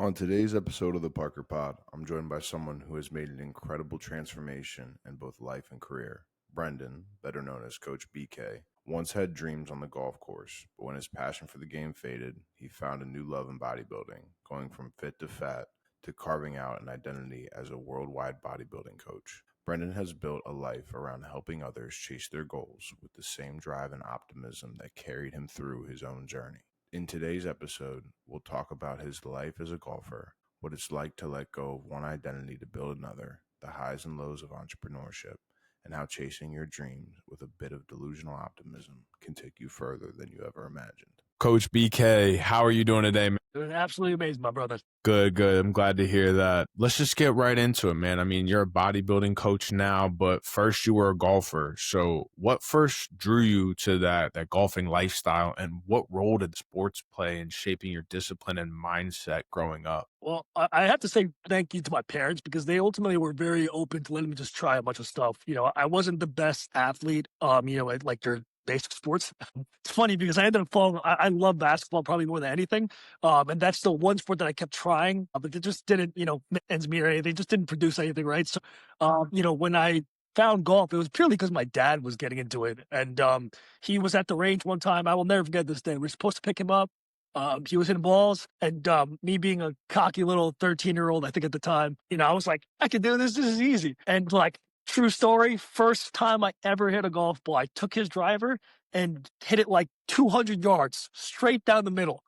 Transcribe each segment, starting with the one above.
On today's episode of the Parker Pod, I'm joined by someone who has made an incredible transformation in both life and career. Brendan, better known as Coach BK, once had dreams on the golf course, but when his passion for the game faded, he found a new love in bodybuilding, going from fit to fat to carving out an identity as a worldwide bodybuilding coach. Brendan has built a life around helping others chase their goals with the same drive and optimism that carried him through his own journey. In today's episode, we'll talk about his life as a golfer, what it's like to let go of one identity to build another, the highs and lows of entrepreneurship, and how chasing your dreams with a bit of delusional optimism can take you further than you ever imagined. Coach BK, how are you doing today, man? Doing absolutely amazing, my brother. Good. I'm glad to hear that. Let's just get right into it, man. I mean, you're a bodybuilding coach now, but first you were a golfer. So what first drew you to that golfing lifestyle, and what role did sports play in shaping your discipline and mindset growing up? Well, I have to say thank you to my parents because they ultimately were very open to letting me just try a bunch of stuff. I wasn't the best athlete, at like your basic sports. It's funny because I ended up falling. I love basketball probably more than anything. And that's the one sport that I kept trying, but it just didn't, ends meet or anything. It just didn't produce anything, right? So, when I found golf, it was purely because my dad was getting into it. And he was at the range one time. I will never forget this day. We were supposed to pick him up. He was hitting balls, and me being a cocky little 13-year-old, I think at the time, I was like, I can do this. This is easy. And like, true story, first time I ever hit a golf ball, I took his driver and hit it like 200 yards straight down the middle.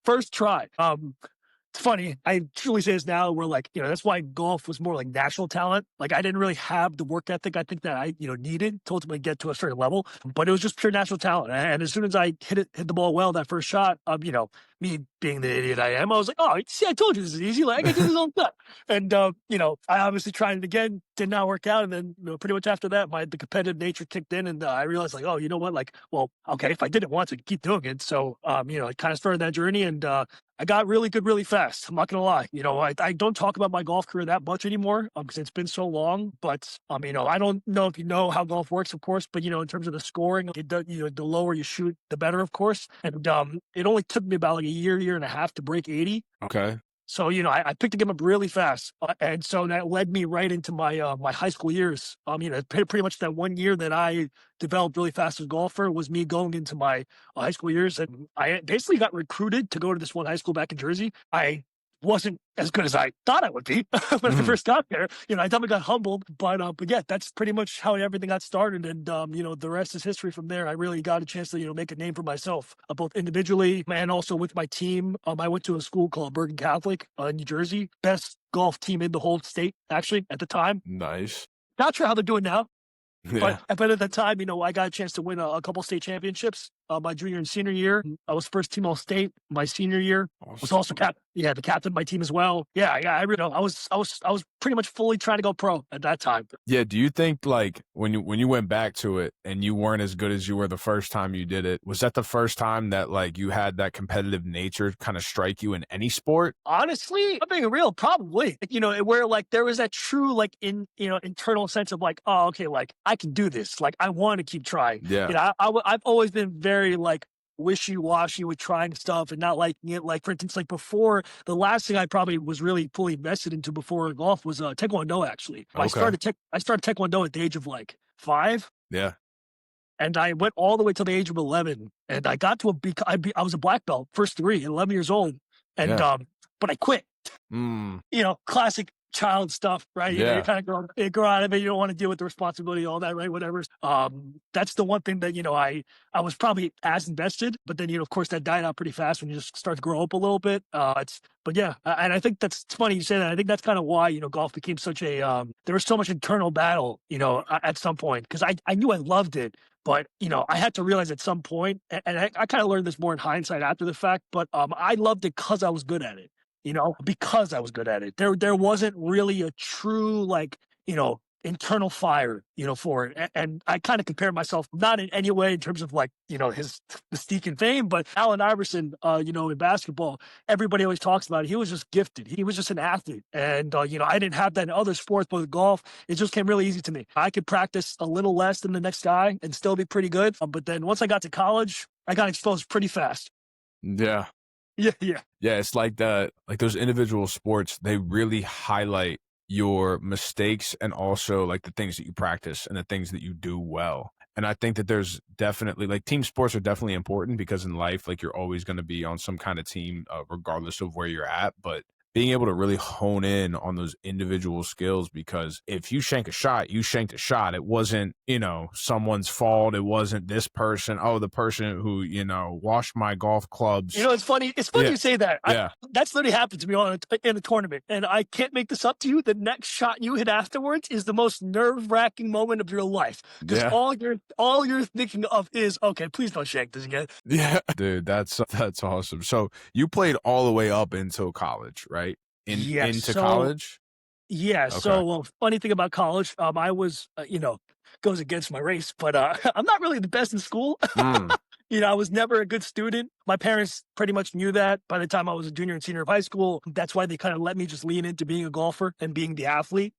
First try. It's funny. I truly say this now. We're like, that's why golf was more like natural talent. Like I didn't really have the work ethic I think that I, needed to ultimately get to a certain level, but it was just pure natural talent. And as soon as I hit the ball well, that first shot, me being the idiot I am, I was like, oh, see, I told you this is easy. Like I can do this all the time. And, I obviously tried it again, did not work out. And then, pretty much after that, the competitive nature kicked in, and I realized like, oh, you know what? Like, well, okay, if I did it once, I could keep doing it. So, I kind of started that journey, and, I got really good really fast. I'm not going to lie. I don't talk about my golf career that much anymore because it's been so long. But, I don't know if you know how golf works, of course. But, in terms of the scoring, the lower you shoot, the better, of course. And it only took me about like a year and a half to break 80. Okay. So, I picked the game up really fast. And so that led me right into my my high school years. Pretty much that 1 year that I developed really fast as a golfer was me going into my high school years. And I basically got recruited to go to this one high school back in Jersey. I wasn't as good as I thought I would be when I first got there. I definitely got humbled, but yeah, that's pretty much how everything got started. And, the rest is history from there. I really got a chance to, make a name for myself, both individually and also with my team. I went to a school called Bergen Catholic in New Jersey, best golf team in the whole state, actually, at the time. Nice. Not sure how they're doing now. Yeah. But at the time, I got a chance to win a couple state championships. My junior and senior year, I was first team all state. My senior year was also the captain of my team as well. Yeah, I really know. I was pretty much fully trying to go pro at that time. Yeah. Do you think like when you went back to it and you weren't as good as you were the first time you did it, was that the first time that like you had that competitive nature kind of strike you in any sport? Honestly, I'm being real, probably. Where like there was that true like internal sense of like, oh, okay, like I can do this. Like I want to keep trying. Yeah. I've always been very like wishy-washy with trying stuff and not liking it. Like for instance, like before, the last thing I probably was really fully invested into before golf was Taekwondo. Actually, Okay. I started Taekwondo at the age of like 5. Yeah. And I went all the way till the age of 11, and I got to I was a black belt first 3 at 11 years old, and but I quit. Classic child stuff, right? Yeah. You kind of grow out of it. You don't want to deal with the responsibility, all that, right? Whatever. That's the one thing that, I was probably as invested, but then, of course that died out pretty fast when you just start to grow up a little bit. But yeah, and I think it's funny you say that. I think that's kind of why, golf became such a, there was so much internal battle, at some point, because I knew I loved it. But, I had to realize at some point, and I kind of learned this more in hindsight after the fact, but I loved it because I was good at it. Because I was good at it. There wasn't really a true, like, internal fire, for it. And I kind of compare myself, not in any way in terms of like, his mystique and fame, but Allen Iverson, in basketball, everybody always talks about it. He was just gifted. He was just an athlete. And, I didn't have that in other sports, but with golf, it just came really easy to me. I could practice a little less than the next guy and still be pretty good. But then once I got to college, I got exposed pretty fast. Yeah. Yeah, yeah. Yeah, it's like that. Like those individual sports, they really highlight your mistakes and also like the things that you practice and the things that you do well. And I think that there's definitely like team sports are definitely important because in life, like you're always going to be on some kind of team, regardless of where you're at. But being able to really hone in on those individual skills, because if you shank a shot, you shanked a shot. It wasn't, someone's fault. It wasn't this person. Oh, the person who, washed my golf You clubs. know, it's funny. It's funny Yeah. you say that. Yeah. That's literally happened to me in a tournament, and I can't make this up to you. The next shot you hit afterwards is the most nerve wracking moment of your life because Yeah. all you're thinking of is, okay, please don't shank this again. Yeah. Dude, that's awesome. So you played all the way up until college, right? Yes. Into So college? yeah. Okay. So funny thing about college, I was, goes against my race, but I'm not really the best in school. Mm, I was never a good student. My parents pretty much knew that by the time I was a junior and senior of high school. That's why they kind of let me just lean into being a golfer and being the athlete.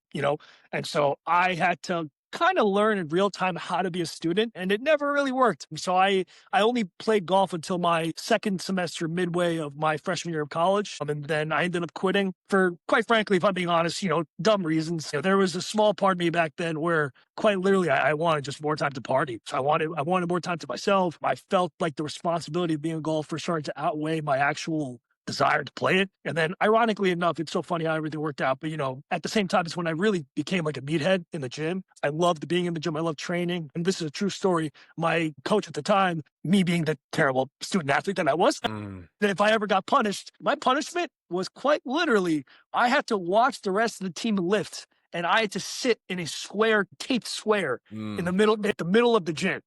And so I had to kind of learn in real time how to be a student, and it never really worked. So I only played golf until my second semester midway of my freshman year of college. And then I ended up quitting for, quite frankly, if I'm being honest, dumb reasons. There was a small part of me back then where quite literally I wanted just more time to party. So I wanted more time to myself. I felt like the responsibility of being a golfer started to outweigh my actual desire to play it. And then ironically enough, it's so funny how everything worked out. But at the same time, it's when I really became like a meathead in the gym. I loved being in the gym. I loved training. And this is a true story. My coach at the time, me being the terrible student athlete that I was, mm, that if I ever got punished, my punishment was quite literally I had to watch the rest of the team lift, and I had to sit in a square, taped square in mm. the middle of the gym.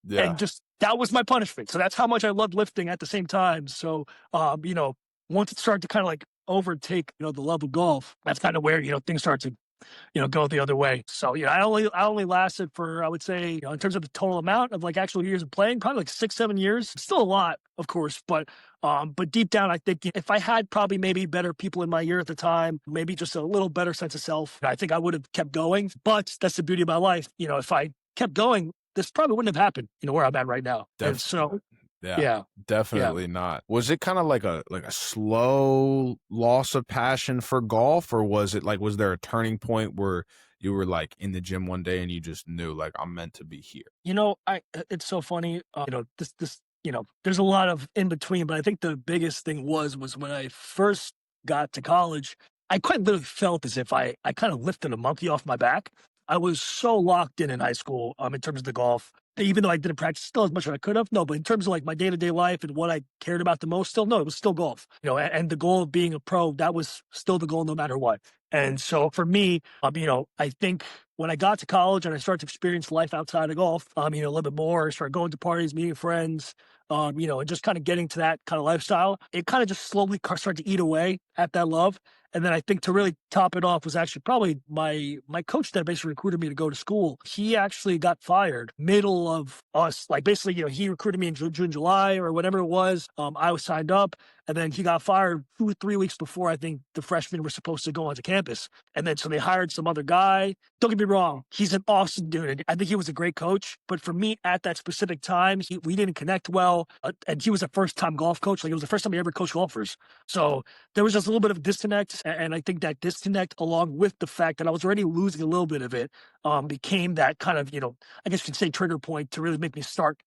And Yeah. just that was my punishment. So that's how much I loved lifting at the same time. So, once it started to kind of like overtake, the love of golf, that's kind of where, things start to, go the other way. So, I only lasted for, I would say, in terms of the total amount of like actual years of playing, probably like 6, 7 years. Still a lot, of course, but deep down, I think if I had probably maybe better people in my ear at the time, maybe just a little better sense of self, I think I would have kept going. But that's the beauty of my life. If I kept going, this probably wouldn't have happened, where I'm at right now. And Def so, yeah. yeah, yeah. Definitely not. Was it kind of like a slow loss of passion for golf, or was there a turning point where you were like in the gym one day and you just knew like I'm meant to be here? It's so funny. There's a lot of in between, but I think the biggest thing was when I first got to college, I quite literally felt as if I kind of lifted a monkey off my back. I was so locked in high school, in terms of the golf, even though I didn't practice still as much as I could have. No, but in terms of like my day to day life and what I cared about the most, still no, it was still golf. And the goal of being a pro, that was still the goal no matter what. And so for me, I think when I got to college and I started to experience life outside of golf, a little bit more, I started going to parties, meeting friends, and just kind of getting to that kind of lifestyle, it kind of just slowly started to eat away at that love. And then I think to really top it off was actually probably my coach that basically recruited me to go to school. He actually got fired middle of us. Like basically, he recruited me in June, July or whatever it was. I was signed up, and then he got fired 2 or 3 weeks before I think the freshmen were supposed to go onto campus. And then so they hired some other guy. Don't get me wrong, he's an awesome dude. I think he was a great coach. But for me at that specific time, we didn't connect well. And he was a first time golf coach. Like it was the first time he ever coached golfers. So there was just a little bit of disconnect. And I think that disconnect, along with the fact that I was already losing a little bit of it, became that kind of, I guess you could say trigger point to really make me start,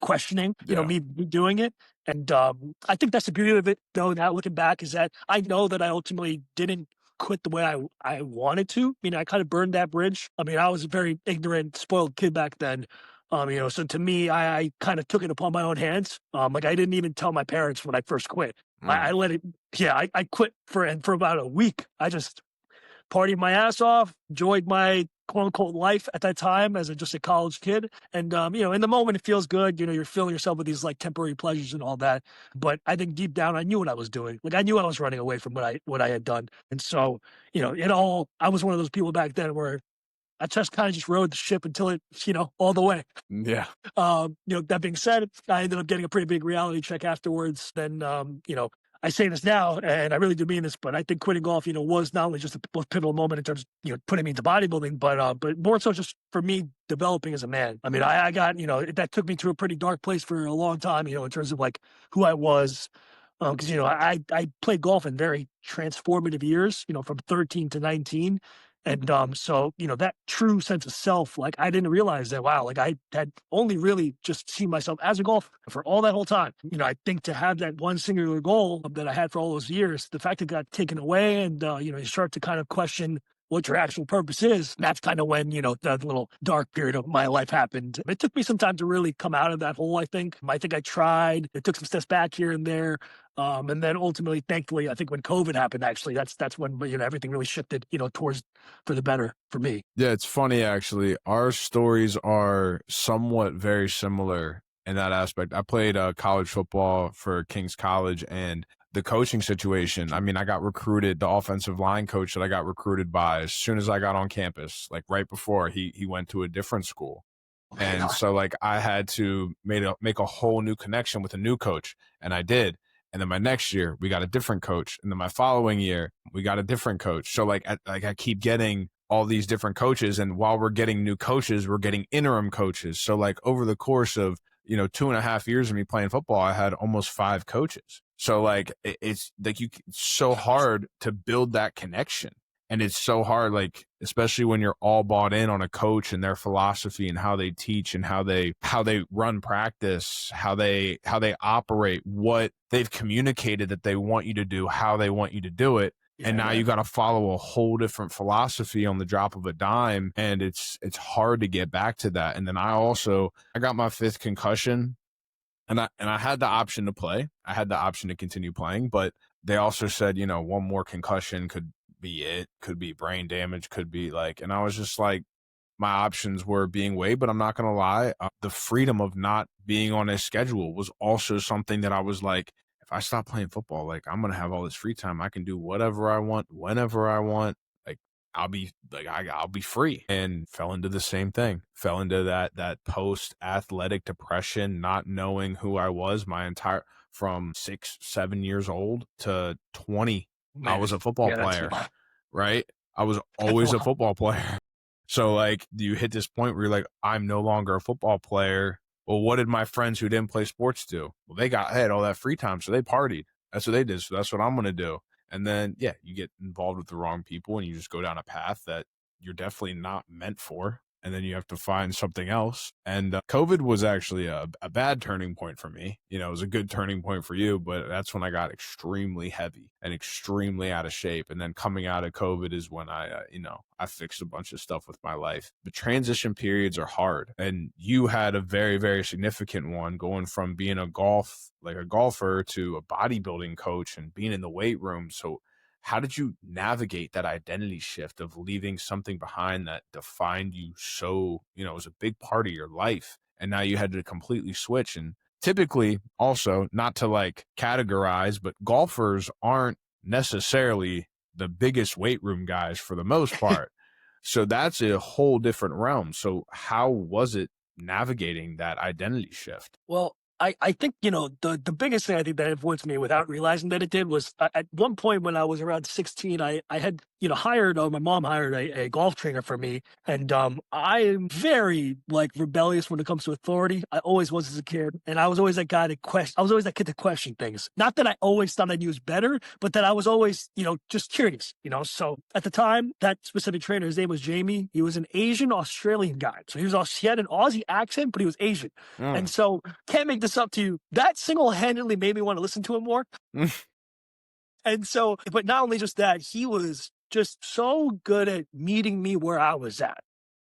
questioning, Yeah. me doing it. And I think that's the beauty of it, though, now looking back, is that I know that I ultimately didn't quit the way I wanted to. I kind of burned that bridge. I was a very ignorant, spoiled kid back then. So to me, I kind of took it upon my own hands. Like I didn't even tell my parents when I first quit. I Mm. let it, yeah, I quit for about a week. I just partied my ass off, enjoyed my quote unquote life at that time as just a college kid. And, in the moment it feels good. You're filling yourself with these like temporary pleasures and all that. But I think deep down, I knew what I was doing. Like I knew I was running away from what I had done. And so, I was one of those people back then where I just kind of just rode the ship until it, all the way. Yeah. That being said, I ended up getting a pretty big reality check afterwards. Then, I say this now, and I really do mean this, but I think quitting golf, was not only just a most pivotal moment in terms of, putting me into bodybuilding, but more so just for me developing as a man. I got, that took me to a pretty dark place for a long time, in terms of like who I was, 'Cause, I played golf in very transformative years, from 13 to 19. And, so, that true sense of self, like, I didn't realize that, wow, like, I had only really just seen myself as a golfer for all that whole time. I think to have that one singular goal that I had for all those years, the fact it got taken away and, you start to kind of question what your actual purpose is. That's kind of when, the little dark period of my life happened. It took me some time to really come out of that hole, I think. I think I tried. It took some steps back here and there. And then ultimately, thankfully, I think when COVID happened, actually, that's when, everything really shifted, towards for the better for me. Yeah, it's funny actually. Our stories are somewhat very similar in that aspect. I played college football for King's College, and the coaching situation. I mean, I got recruited. The offensive line coach that I got recruited by as soon as I got on campus, like right before he went to a different school. Right And on. so like I had to make a whole new connection with a new coach, and I did. And then my next year we got a different coach, and then my following year we got a different coach. So I keep getting all these different coaches, and while we're getting new coaches, we're getting interim coaches. So like over the course of 2.5 years of me playing football, I had almost 5 coaches. So like it's like it's so hard to build that connection. And it's so hard, like, especially when you're all bought in on a coach and their philosophy and how they teach and how they run practice, how they operate, what they've communicated that they want you to do, how they want you to do it. And Yeah, now you man. got to follow a whole different philosophy on the drop of a dime. And it's hard to get back to that. And then I got my 5th concussion, and I had the option to play. I had the option to continue playing, but they also said, one more concussion could be it, could be brain damage, could be like, and I was just like, my options were being weighed, but I'm not going to lie. The freedom of not being on a schedule was also something that I was like, if I stop playing football, like I'm going to have all this free time. I can do whatever I want, whenever I want. Like I'll be free, and fell into the same thing, fell into that post athletic depression, not knowing who I was from 6, 7 years old to 20. I Man. was a football Yeah, that's a player, lot. right? I was That's a always a lot. football player. So like you hit this point where you're like, I'm no longer a football player. Well, what did my friends who didn't play sports do? Well, they had all that free time, so they partied. That's what they did. So that's what I'm gonna do. And then yeah, you get involved with the wrong people and you just go down a path that you're definitely not meant for. And then you have to find something else. And COVID was actually a bad turning point for me. It was a good turning point for you, but that's when I got extremely heavy and extremely out of shape. And then coming out of COVID is when I fixed a bunch of stuff with my life. But transition periods are hard. And you had a very, very significant one, going from being a golfer to a bodybuilding coach and being in the weight room. So how did you navigate that identity shift of leaving something behind that defined you so, it was a big part of your life, and now you had to completely switch? And typically, also, not to like categorize, but golfers aren't necessarily the biggest weight room guys for the most part. So that's a whole different realm. So how was it navigating that identity shift? Well, I think, the biggest thing I think that influenced me without realizing that it did was at one point when I was around 16, I had, hired, my mom hired a golf trainer for me. And I am very like rebellious when it comes to authority. I always was as a kid. And I was always that guy to question. I was always that kid to question things. Not that I always thought I knew better, but that I was always, just curious, So at the time, that specific trainer, his name was Jamie. He was an Asian Australian guy. So he had an Aussie accent, but he was Asian. And Mm. so, can't make this up to you. That single-handedly made me want to listen to him more. And so, but not only just that, he was just so good at meeting me where I was at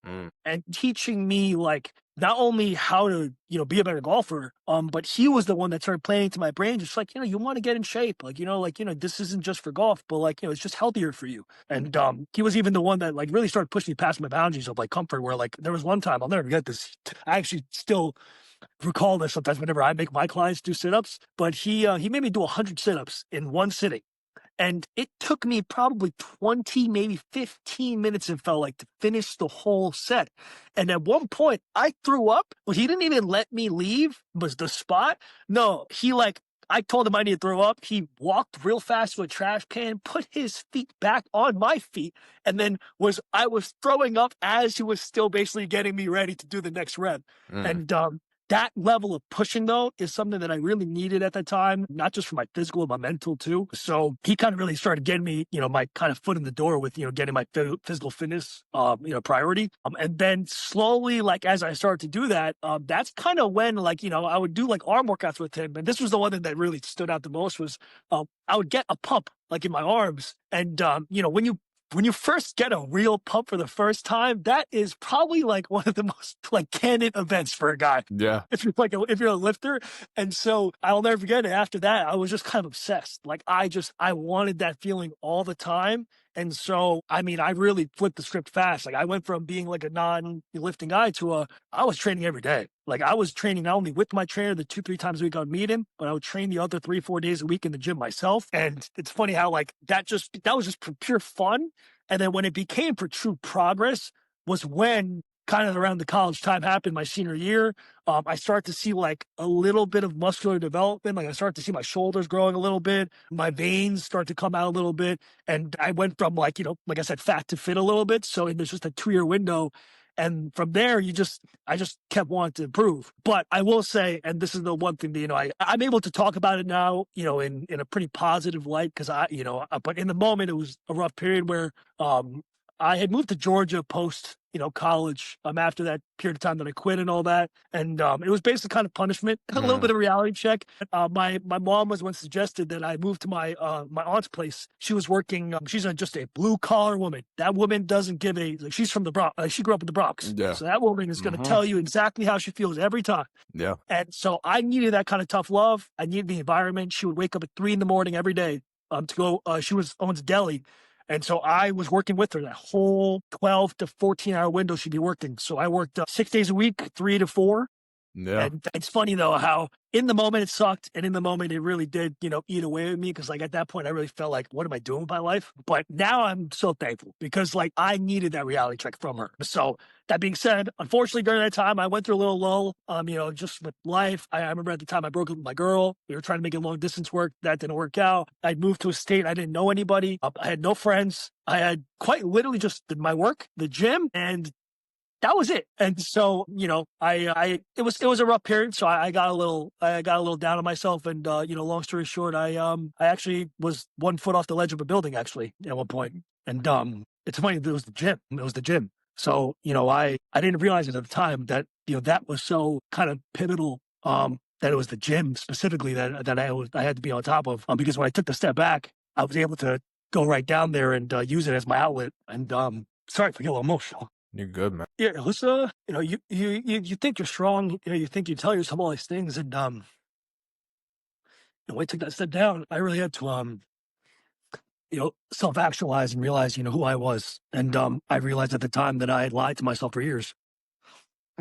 Mm. and teaching me like not only how to, be a better golfer, but he was the one that started playing into my brain, just like, you want to get in shape. Like, this isn't just for golf, but like, it's just healthier for you. And he was even the one that like really started pushing me past my boundaries of like comfort, where like there was one time, I'll never forget this. I actually still recall this sometimes whenever I make my clients do sit-ups, but he made me do 100 sit-ups in one sitting. And it took me probably 20, maybe 15 minutes, it felt like, to finish the whole set. And at one point, I threw up. Well, he didn't even let me leave, was the spot. No, I told him I need to throw up. He walked real fast to a trash can, put his feet back on my feet, and then I was throwing up as he was still basically getting me ready to do the next rep. Mm. And That level of pushing though is something that I really needed at that time, not just for my physical, my mental too. So he kind of really started getting me, my kind of foot in the door with, getting my physical fitness, priority. And then slowly, like as I started to do that, that's kind of when like, I would do like arm workouts with him. And this was the one thing that really stood out the most was, I would get a pump like in my arms. And, when you first get a real pump for the first time, that is probably like one of the most like candid events for a guy. Yeah. If you're a lifter. And so I'll never forget it. After that, I was just kind of obsessed. Like I wanted that feeling all the time. And so, I mean, I really flipped the script fast. Like I went from being like a non-lifting guy to I was training every day. Like I was training not only with my trainer the 2-3 times a week I would meet him, but I would train the other 3-4 days a week in the gym myself. And it's funny how like that was just pure fun. And then when it became for true progress was when kind of around the college time happened my senior year. I start to see like a little bit of muscular development. Like I start to see my shoulders growing a little bit. My veins start to come out a little bit. And I went from like, like I said, fat to fit a little bit. So there's just a 2-year window. And from there, I just kept wanting to improve. But I will say, and this is the one thing that, I'm able to talk about it now, in a pretty positive light because but in the moment, it was a rough period where, I had moved to Georgia post, college, after that period of time that I quit and all that. And, it was basically kind of punishment, a little bit of reality check. My mom was one suggested that I move to my aunt's place. She was working, she's just a blue collar woman. That woman doesn't give like, she's from the Bronx. She grew up in the Bronx. Yeah. So that woman is going to tell you exactly how she feels every time. Yeah. And so I needed that kind of tough love. I needed the environment. She would wake up at 3 a.m. every day, to go, she owns a deli. And so I was working with her that whole 12 to 14-hour window she'd be working. So I worked 6 days a week, 3 to 4. Yeah. And it's funny though how in the moment it sucked, and in the moment it really did, eat away with me because like at that point I really felt like, what am I doing with my life? But now I'm so thankful because like I needed that reality check from her. So that being said, unfortunately during that time I went through a little lull, just with life. I remember at the time I broke up with my girl. We were trying to make it long distance work. That didn't work out. I moved to a state I didn't know anybody. I had no friends. I had quite literally just did my work, the gym, and that was it. And so, it was a rough period. So I got a little down on myself. And, long story short, I actually was 1 foot off the ledge of a building actually at one point. And, it's funny, it was the gym. It was the gym. So, I didn't realize it at the time that, that was so kind of pivotal, that it was the gym specifically that I had to be on top of, because when I took the step back, I was able to go right down there and, use it as my outlet. And, sorry if I get a little emotional. You're good, man. Yeah, it was, you think you're strong, you think you tell yourself all these things, and when I took that step down, I really had to, self-actualize and realize, who I was, and I realized at the time that I had lied to myself for years.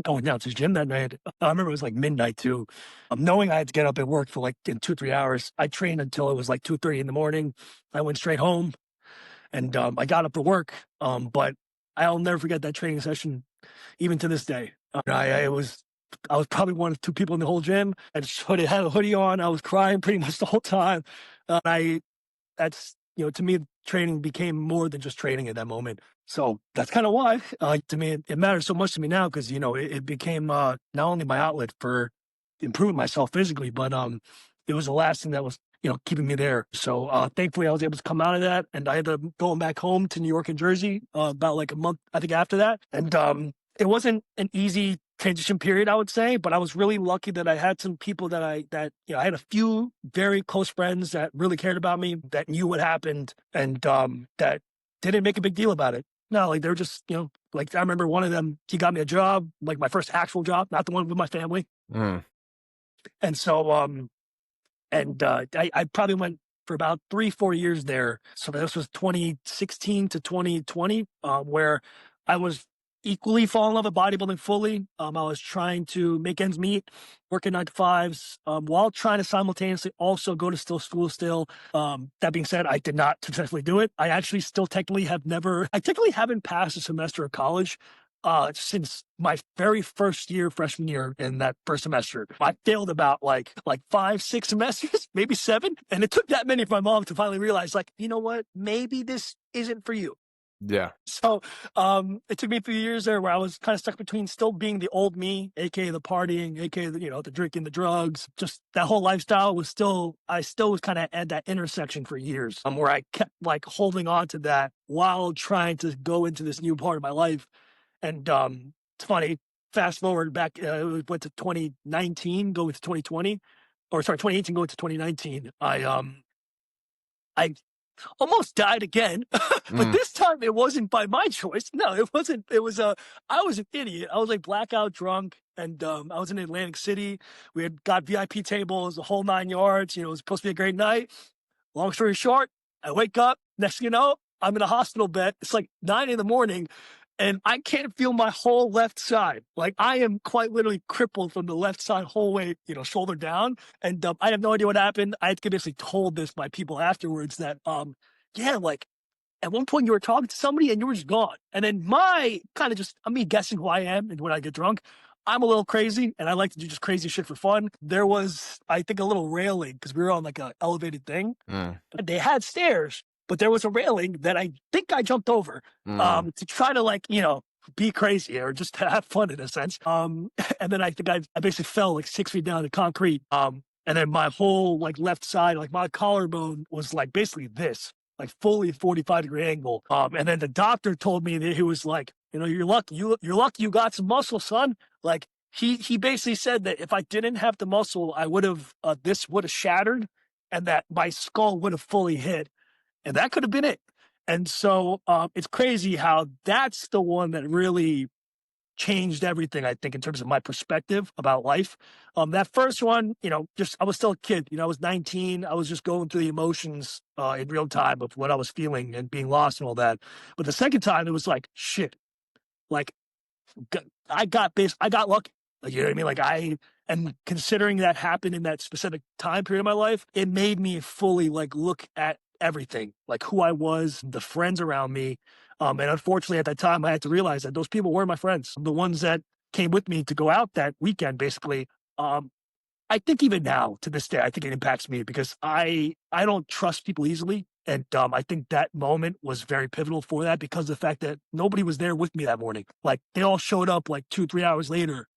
Going down to the gym that night, I remember it was like midnight too. Knowing I had to get up and work for like in 2-3 hours, I trained until it was like 2:30 in the morning. I went straight home, and I got up for work, but I'll never forget that training session, even to this day. I was probably one of 2 people in the whole gym. I just had a hoodie on. I was crying pretty much the whole time. That's, to me, training became more than just training at that moment. So that's kind of why, to me, it matters so much to me now because, it became not only my outlet for improving myself physically, but it was the last thing that was, keeping me there. So thankfully I was able to come out of that, and I ended up going back home to New York and Jersey about like a month, I think, after that. And it wasn't an easy transition period, I would say, but I was really lucky that I had some people that I had a few very close friends that really cared about me, that knew what happened, and that didn't make a big deal about it. No, like they're just, like I remember one of them, he got me a job, like my first actual job, not the one with my family. And so, I probably went for about 3-4 years there. So this was 2016 to 2020, where I was equally falling in love with bodybuilding fully. I was trying to make ends meet, working 9 to 5s, while trying to simultaneously also go to school still. That being said, I did not successfully do it. I actually I technically haven't passed a semester of college since my very first year, freshman year, in that first semester. I failed about like 5-6 semesters, maybe 7. And it took that many for my mom to finally realize, like, you know what, maybe this isn't for you. Yeah. So, it took me a few years there where I was kind of stuck between still being the old me, aka the partying, aka the, the drinking, the drugs, just that whole lifestyle was still, I still was kind of at that intersection for years, where I kept like holding on to that while trying to go into this new part of my life. And it's funny, fast forward back, went to 2019, go into 2020, or sorry, 2018, go into 2019. I almost died again, but Mm. this time it wasn't by my choice. No, it wasn't. It was I was an idiot. I was like blackout drunk, and I was in Atlantic City. We had got VIP tables, the whole 9 yards. It was supposed to be a great night. Long story short, I wake up. Next thing you know, I'm in a hospital bed. It's like 9 in the morning, and I can't feel my whole left side. Like I am quite literally crippled from the left side whole way, shoulder down. And I have no idea what happened. I had to get basically told this by people afterwards that, yeah, like at one point you were talking to somebody and you were just gone. And then my kind of just, me guessing who I am and when I get drunk, I'm a little crazy and I like to do just crazy shit for fun. There was, I think, a little railing because we were on like a elevated thing. Mm. They had stairs, but there was a railing that I think I jumped over Mm. to try to like, be crazy or just to have fun in a sense. And then I think I basically fell like 6 feet down to concrete. And then my whole like left side, like my collarbone was like basically this, like fully 45-degree angle. And then the doctor told me that he was like, you're lucky you got some muscle, son. Like he basically said that if I didn't have the muscle, I would have this would have shattered and that my skull would have fully hit. And that could have been it. And so it's crazy how that's the one that really changed everything, I think, in terms of my perspective about life. That first one, just I was still a kid. I was 19. I was just going through the emotions in real time of what I was feeling and being lost and all that. But the second time, it was like, shit, like I got lucky. Like, you know what I mean? Like and considering that happened in that specific time period of my life, it made me fully like look at everything, like who I was, the friends around me. And unfortunately at that time I had to realize that those people weren't my friends. The ones that came with me to go out that weekend, basically, I think even now to this day, I think it impacts me because I don't trust people easily. And I think that moment was very pivotal for that because of the fact that nobody was there with me that morning. Like they all showed up like 2, 3 hours later,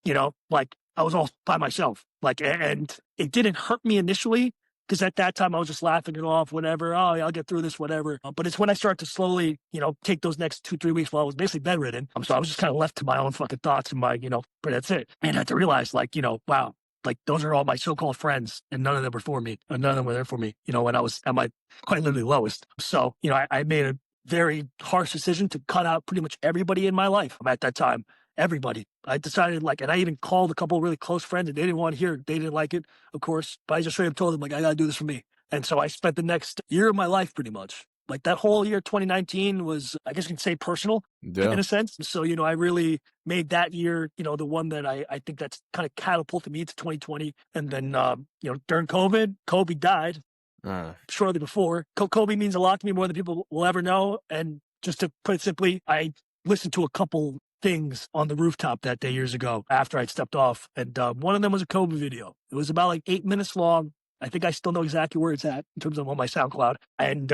like I was all by myself. Like, and it didn't hurt me initially because at that time I was just laughing it off, whatever. Oh, yeah, I'll get through this, whatever. But it's when I started to slowly, take those next 2, 3 weeks while I was basically bedridden. So I was just kind of left to my own fucking thoughts and my, but that's it. And I had to realize like, wow, like those are all my so-called friends and none of them were for me and none of them were there for me, when I was at my quite literally lowest. So, I made a very harsh decision to cut out pretty much everybody in my life at that time. Everybody. I decided like, and I even called a couple of really close friends and they didn't want to hear it. They didn't like it, of course, but I just straight up told them like, I got to do this for me. And so I spent the next year of my life pretty much like that whole year, 2019 was, I guess you can say personal in Yeah. a sense. So, I really made that year, the one that I think that's kind of catapulted me to 2020. And then, during COVID, Kobe died Uh, shortly before. Kobe means a lot to me more than people will ever know. And just to put it simply, I listened to a couple things on the rooftop that day years ago after I'd stepped off. And one of them was a Kobe video. It was about like 8 minutes long. I think I still know exactly where it's at in terms of on my SoundCloud. And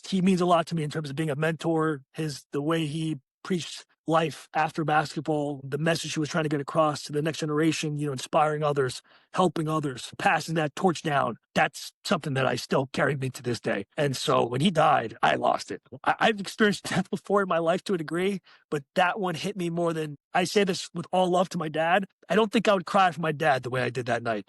he means a lot to me in terms of being a mentor, the way he preached life after basketball, the message he was trying to get across to the next generation, inspiring others, helping others, passing that torch down. That's something that I still carry me to this day. And so when he died, I lost it. I've experienced death before in my life to a degree, but that one hit me more than I say this with all love to my dad. I don't think I would cry for my dad the way I did that night.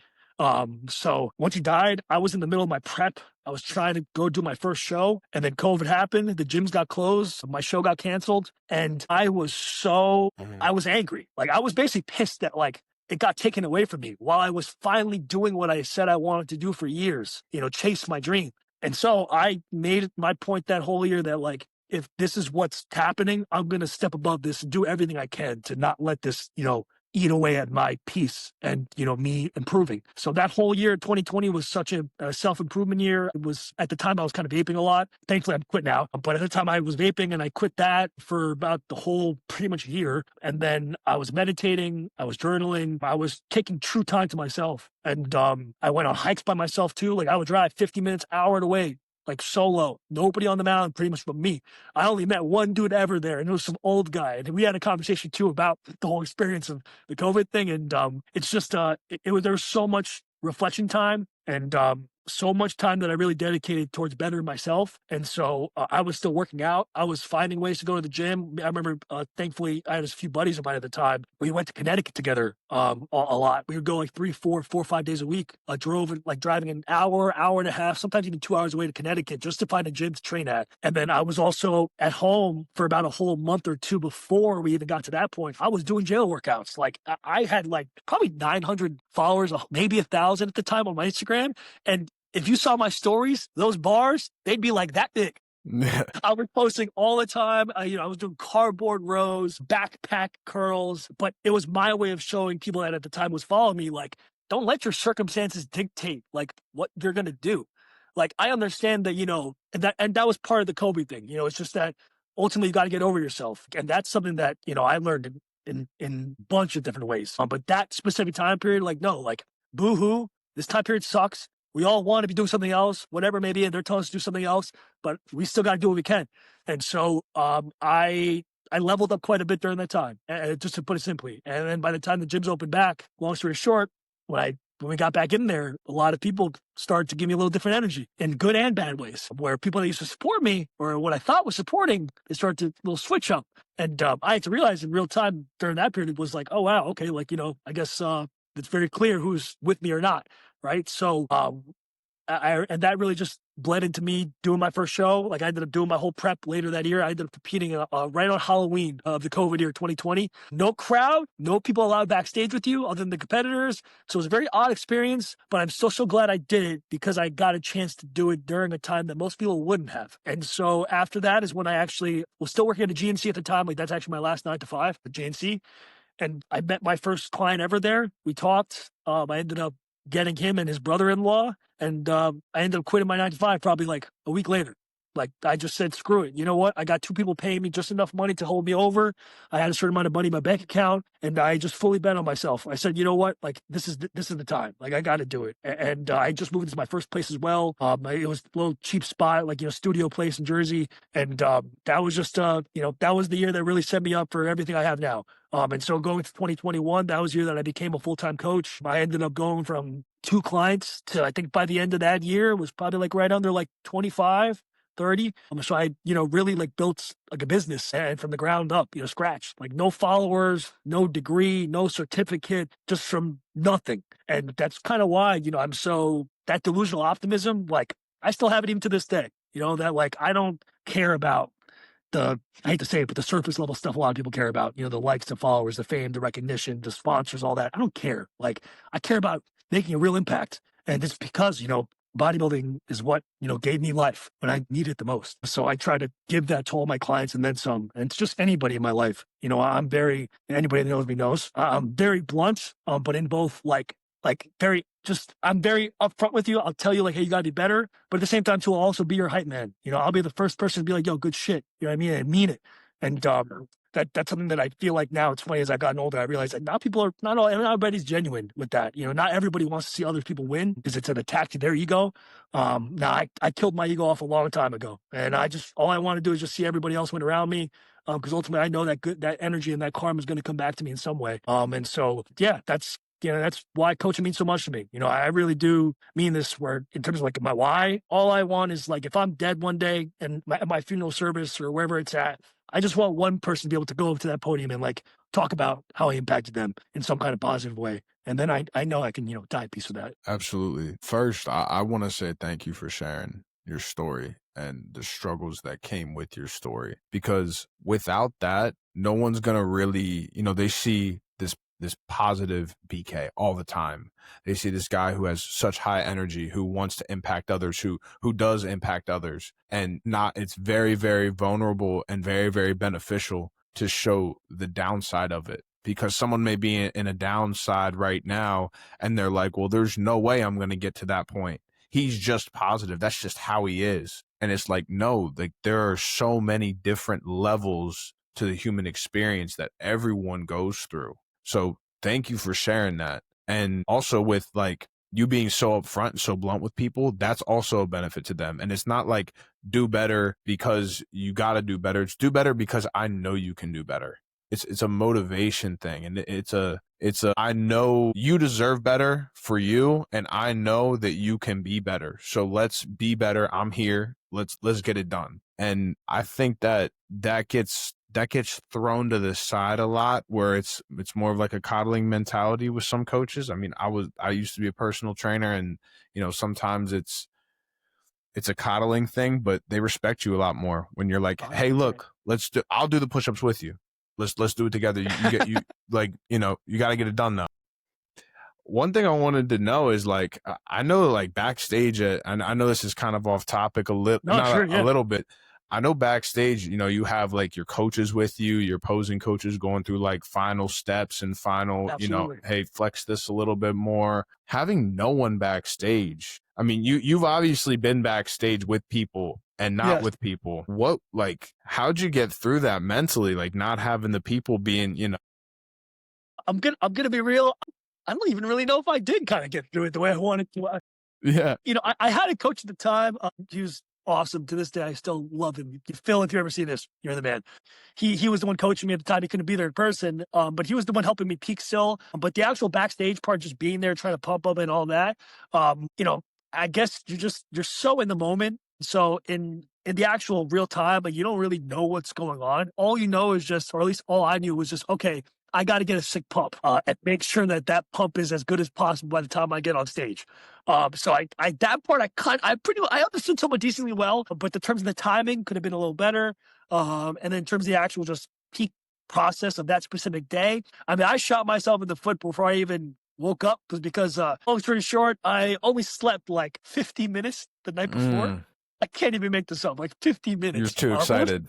So once he died, I was in the middle of my prep. I was trying to go do my first show and then COVID happened. The gyms got closed. My show got canceled and mhm. I was angry. Like I was basically pissed that like it got taken away from me while I was finally doing what I said I wanted to do for years, chase my dream. And so I made it my point that whole year that like, if this is what's happening, I'm going to step above this and do everything I can to not let this, eat away at my peace and, me improving. So that whole year, 2020 was such a self-improvement year. It was at the time I was kind of vaping a lot. Thankfully I'm quit now, but at the time I was vaping and I quit that for about the whole pretty much year. And then I was meditating, I was journaling, I was taking true time to myself. And I went on hikes by myself too. Like I would drive 50 minutes, hour away like solo, nobody on the mountain, pretty much but me. I only met one dude ever there, and it was some old guy. And we had a conversation too about the whole experience of the COVID thing. And it's just it was there was so much reflection time and so much time that I really dedicated towards bettering myself. And so I was still working out. I was finding ways to go to the gym. I remember, thankfully, I had a few buddies of mine at the time. We went to Connecticut together a lot. We would go like 3, 4, 5 days a week. Drove like driving an hour, hour and a half, sometimes even 2 hours away to Connecticut just to find a gym to train at. And then I was also at home for about a whole month or two before we even got to that point. I was doing jail workouts. Like I had like probably 900 followers, maybe 1,000 at the time on my Instagram. And if you saw my stories, those bars, they'd be like that big. I was posting all the time. I was doing cardboard rows, backpack curls, but it was my way of showing people that at the time was following me, like, don't let your circumstances dictate like what you're gonna do. Like, I understand that, and that was part of the Kobe thing. It's just that ultimately you got to get over yourself, and that's something that I learned in a bunch of different ways. But that specific time period, like, no, like, boo hoo, this time period sucks. We all want to be doing something else, whatever it may be, and they're telling us to do something else, but we still got to do what we can. And so I leveled up quite a bit during that time, just to put it simply. And then by the time the gyms opened back, long story short, when we got back in there, a lot of people started to give me a little different energy in good and bad ways. Where people that used to support me or what I thought was supporting, they started to little switch up. And I had to realize in real time during that period, it was like, oh wow, okay, like I guess it's very clear who's with me or not, right? So and that really just bled into me doing my first show. Like I ended up doing my whole prep later that year. I ended up competing right on Halloween of the COVID year 2020. No crowd, no people allowed backstage with you other than the competitors. So it was a very odd experience, but I'm still so glad I did it because I got a chance to do it during a time that most people wouldn't have. And so after that is when I actually was still working at a GNC at the time. Like that's actually my last 9 to 5 at GNC. And I met my first client ever there. We talked. I ended up getting him and his brother-in-law, and I ended up quitting my 9 to 5 probably like a week later. Like I just said, screw it. You know what? I got 2 people paying me just enough money to hold me over. I had a certain amount of money in my bank account, and I just fully bet on myself. I said, you know what? Like this is the time. Like I got to do it. And I just moved into my first place as well. It was a little cheap spot, like studio place in Jersey, and that was just that was the year that really set me up for everything I have now. And so going to 2021, that was the year that I became a full-time coach. I ended up going from 2 clients to, I think by the end of that year, was probably like right under like 25, 30. So I, really like built like a business and from the ground up, scratch, like no followers, no degree, no certificate, just from nothing. And that's kind of why, that delusional optimism, like I still have it even to this day, that like I don't care about I hate to say it, but the surface level stuff a lot of people care about, the likes, the followers, the fame, the recognition, the sponsors, all that. I don't care. Like, I care about making a real impact. And it's because, bodybuilding is what, gave me life when I needed it the most. So I try to give that to all my clients and then some. And it's just anybody in my life. Anybody that knows me knows, I'm very blunt, but in both I'm very upfront with you. I'll tell you like, hey, you gotta be better. But at the same time too, I'll also be your hype man. I'll be the first person to be like, yo, good shit. You know what I mean? I mean it. And that's something that I feel like now it's funny as I've gotten older, I realize that now people are not everybody's genuine with that. Not everybody wants to see other people win because it's an attack to their ego. Now I killed my ego off a long time ago. And all I want to do is just see everybody else win around me. Because ultimately I know that energy and that karma is going to come back to me in some way. And so, yeah, that's why coaching means so much to me. I really do mean this where in terms of like my why, all I want is like, if I'm dead one day and my funeral service or wherever it's at, I just want one person to be able to go up to that podium and like talk about how I impacted them in some kind of positive way. And then I know I can, die at peace with that. Absolutely. First, I want to say thank you for sharing your story and the struggles that came with your story, because without that, no one's going to really, they see this positive BK all the time. They see this guy who has such high energy, who wants to impact others, who does impact others, and it's very, very vulnerable and very, very beneficial to show the downside of it, because someone may be in a downside right now and they're like, well, there's no way I'm going to get to that point. He's just positive. That's just how he is. And it's like, no, like there are so many different levels to the human experience that everyone goes through. So thank you for sharing that. And also with like you being so upfront and so blunt with people, that's also a benefit to them. And it's not like do better because you got to do better. It's do better because I know you can do better. It's a motivation thing, and it's a I know you deserve better for you, and I know that you can be better. So let's be better. I'm here. Let's get it done. And I think that gets thrown to the side a lot, where it's more of like a coddling mentality with some coaches. I mean, I used to be a personal trainer, and sometimes it's a coddling thing, but they respect you a lot more when you're like, hey, 100%. look, I'll do the push-ups with you. Let's do it together. You like, you got to get it done though. One thing I wanted to know is, like, I know, like, backstage and I know this is kind of off topic a little, No, not sure, a yeah, little bit. I know backstage, you have like your coaches with you, your opposing coaches going through like final steps and final, absolutely. hey, flex this a little bit more. Having no one backstage. I mean, you've obviously been backstage with people and not Yes. with people. How'd you get through that mentally? Like, not having the people being, I'm gonna be real. I don't even really know if I did kind of get through it the way I wanted to. yeah. I had a coach at the time. He was awesome. To this day, I still love him. Phil, if you ever see this, you're the man. He was the one coaching me at the time. He couldn't be there in person, but he was the one helping me peak still. But the actual backstage part, just being there, trying to pump up and all that, I guess you're so in the moment. So in the actual real time, like, you don't really know what's going on. All you know is just, or at least all I knew was just, okay, I got to get a sick pump and make sure that that pump is as good as possible by the time I get on stage. So I that part I understood somewhat decently well, but the terms of the timing could have been a little better. And then in terms of the actual just peak process of that specific day, I mean, I shot myself in the foot before I even woke up, because long story short, I only slept like 50 minutes the night before. Mm, I can't even make this up, like 50 you're minutes. too excited.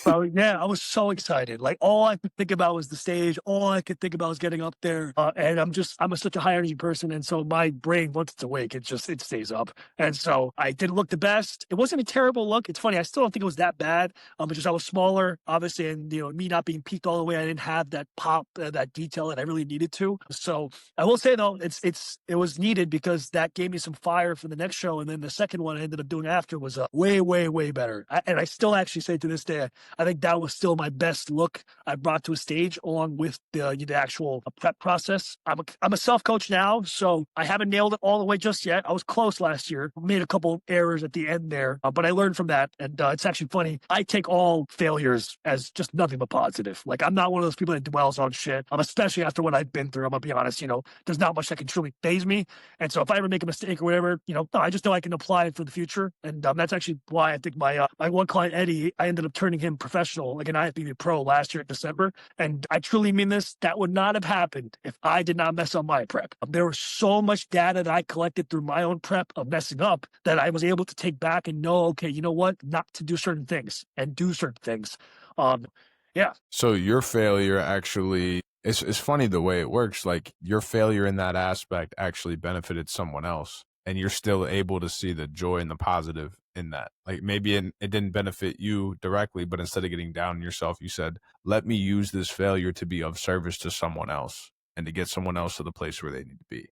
Bro, yeah, I was so excited. Like, all I could think about was the stage. All I could think about was getting up there. And such a high energy person. And so my brain, once it's awake, it stays up. And so I didn't look the best. It wasn't a terrible look. It's funny. I still don't think it was that bad. But just I was smaller, obviously. And, me not being peaked all the way, I didn't have that pop, that detail that I really needed to. So I will say though, it was needed, because that gave me some fire for the next show. And then the second one I ended up doing after was way, way, way better. And I still actually say to this day, I think that was still my best look I brought to a stage, along with the actual prep process. I'm a self coach now, so I haven't nailed it all the way just yet. I was close last year, made a couple errors at the end there, but I learned from that, and it's actually funny. I take all failures as just nothing but positive. Like, I'm not one of those people that dwells on shit. Especially after what I've been through. I'm gonna be honest. There's not much that can truly phase me, and so if I ever make a mistake or whatever, no, I just know I can apply it for the future, and that's actually why I think my one client Eddie, I ended up turning him professional, like an IFBB pro last year in December. And I truly mean this. That would not have happened if I did not mess up my prep. There was so much data that I collected through my own prep of messing up that I was able to take back and know, okay, you know what, not to do certain things and do certain things. Yeah. So your failure actually, it's funny the way it works. Like, your failure in that aspect actually benefited someone else, and you're still able to see the joy and the positive in that. Like, maybe it didn't benefit you directly, but instead of getting down on yourself, you said, let me use this failure to be of service to someone else and to get someone else to the place where they need to be.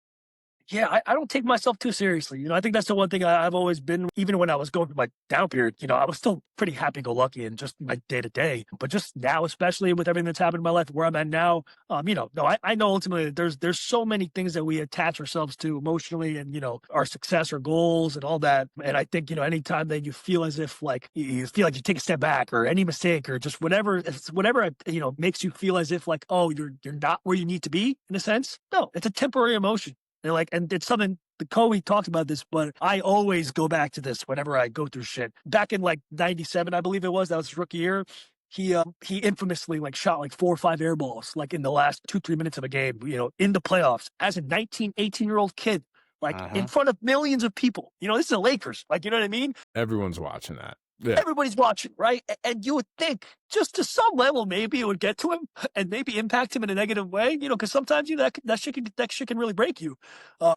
Yeah, I don't take myself too seriously. I think that's the one thing I've always been. Even when I was going through my down period, I was still pretty happy-go-lucky and just my day-to-day. But just now, especially with everything that's happened in my life, where I'm at now, no, I know ultimately that there's so many things that we attach ourselves to emotionally, and our success or goals and all that. And I think, anytime that you feel as if, like, you feel like you take a step back, or any mistake, or just whatever, it's whatever makes you feel as if, like, oh, you're not where you need to be, in a sense. No, it's a temporary emotion. And it's something the Coe talks about this, but I always go back to this whenever I go through shit. Back in like '97, I believe it was, that was his rookie year. He infamously like shot like 4 or 5 air balls like in the last 2-3 minutes of a game, in the playoffs as a 18-year-old kid, like in Uh-huh. front of millions of people. This is the Lakers. Like, you know what I mean? Everyone's watching that. Yeah. Everybody's watching, right? And you would think, just to some level, maybe it would get to him and maybe impact him in a negative way, because sometimes that shit can really break you.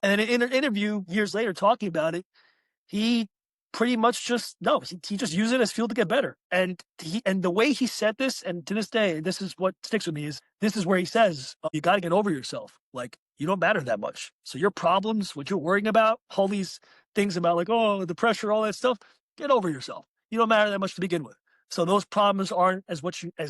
And in an interview years later, talking about it, he pretty much just no, he just used it as fuel to get better. And the way he said this, and to this day, this is what sticks with me, is this is where he says, you got to get over yourself. Like, you don't matter that much. So your problems, what you're worrying about, all these things about like, oh, the pressure, all that stuff, get over yourself. You don't matter that much to begin with. So those problems aren't as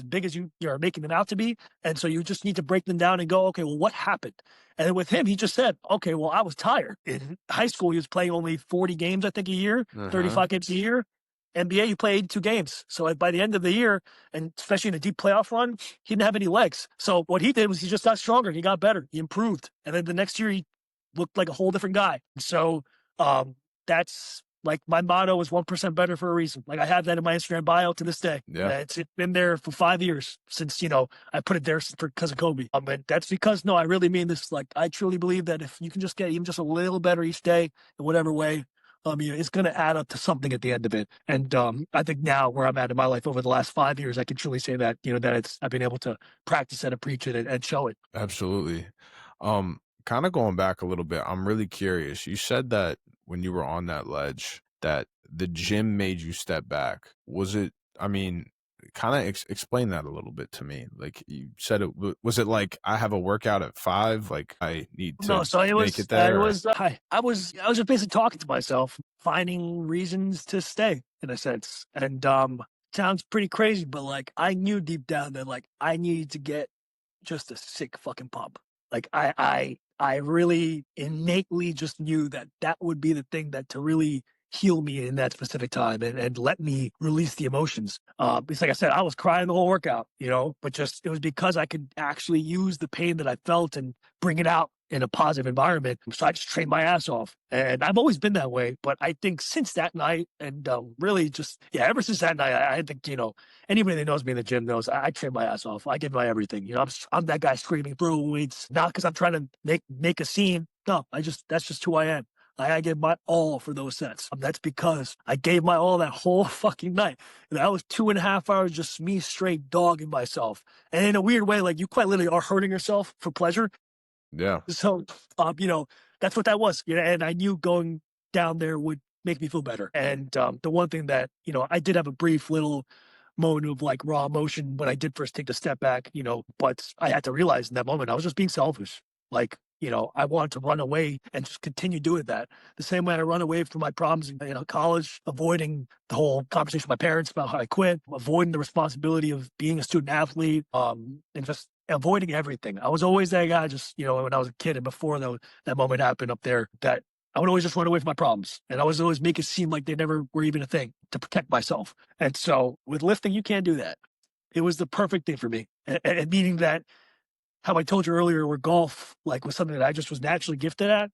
big as you're making them out to be. And so you just need to break them down and go, okay, well, what happened? And then with him, he just said, okay, well, I was tired. In high school, he was playing only 40 games, I think, a year, 35 games a year. NBA, you play 82 games. So by the end of the year, and especially in a deep playoff run, he didn't have any legs. So what he did was he just got stronger. He got better. He improved. And then the next year, he looked like a whole different guy. So that's like my motto is 1% better for a reason. Like I have that in my Instagram bio to this day. Yeah. It's been there for 5 years since, I put it there because of Kobe. And that's because, no, I really mean this. Like I truly believe that if you can just get even just a little better each day in whatever way, it's going to add up to something at the end of it. And I think now where I'm at in my life over the last 5 years, I can truly say that, that I've been able to practice it and preach it and show it. Absolutely. Kind of going back a little bit, I'm really curious. You said that when you were on that ledge, that the gym made you step back. Was it, kind of explain that a little bit to me. Like you said, was it like I have a workout at 5, like I need to No, so it make was, it there? I was just basically talking to myself, finding reasons to stay in a sense. And, sounds pretty crazy, but like I knew deep down that like I needed to get just a sick fucking pump. Like I really innately just knew that that would be the thing that to really heal me in that specific time and let me release the emotions. Because like I said, I was crying the whole workout, but just it was because I could actually use the pain that I felt and bring it out in a positive environment. So I just trained my ass off. And I've always been that way. But I think since that night and really just, ever since that night, I think, anybody that knows me in the gym knows I train my ass off. I give my everything. I'm that guy screaming, throwing weights, not because I'm trying to make a scene. No, that's just who I am. I give my all for those sets. That's because I gave my all that whole fucking night. And that was 2.5 hours just me straight dogging myself. And in a weird way, like you quite literally are hurting yourself for pleasure. Yeah. So, that's what that was. And I knew going down there would make me feel better. And the one thing that, I did have a brief little moment of like raw emotion when I did first take the step back, but I had to realize in that moment I was just being selfish. Like, I wanted to run away and just continue doing that. The same way I run away from my problems in college, avoiding the whole conversation with my parents about how I quit, avoiding the responsibility of being a student athlete, and just avoiding everything. I was always that guy just, when I was a kid and before that moment happened up there, that I would always just run away from my problems. And I was always make it seem like they never were even a thing to protect myself. And so with lifting, you can't do that. It was the perfect thing for me. And meaning that how I told you earlier, where golf like was something that I just was naturally gifted at.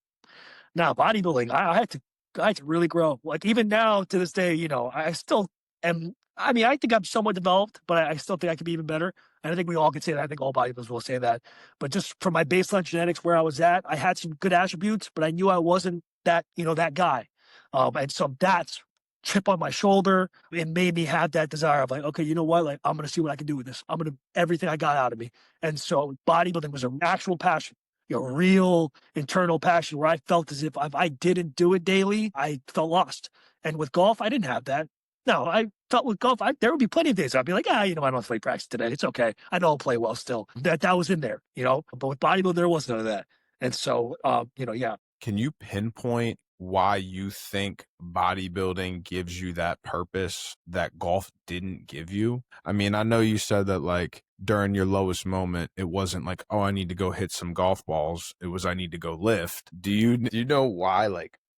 Now bodybuilding, I had to really grow. Like even now to this day, I still am. I mean, I think I'm somewhat developed, but I still think I could be even better. And I think we all can say that. I think all bodybuilders will say that. But just from my baseline genetics, where I was at, I had some good attributes, but I knew I wasn't that, that guy. And so that's chip on my shoulder. It made me have that desire of like, okay, you know what? Like, I'm going to see what I can do with this. I'm going to everything I got out of me. And so bodybuilding was an actual passion, a real internal passion where I felt as if I didn't do it daily, I felt lost. And with golf, I didn't have that. No, I felt with golf, there would be plenty of days I'd be like, I don't have to play practice today. It's okay. I know I'll play well still. That was in there, but with bodybuilding, there was none of that. And so, yeah. Can you pinpoint why you think bodybuilding gives you that purpose that golf didn't give you? I mean, I know you said that like during your lowest moment, it wasn't like, oh, I need to go hit some golf balls. It was, I need to go lift. Do you know why,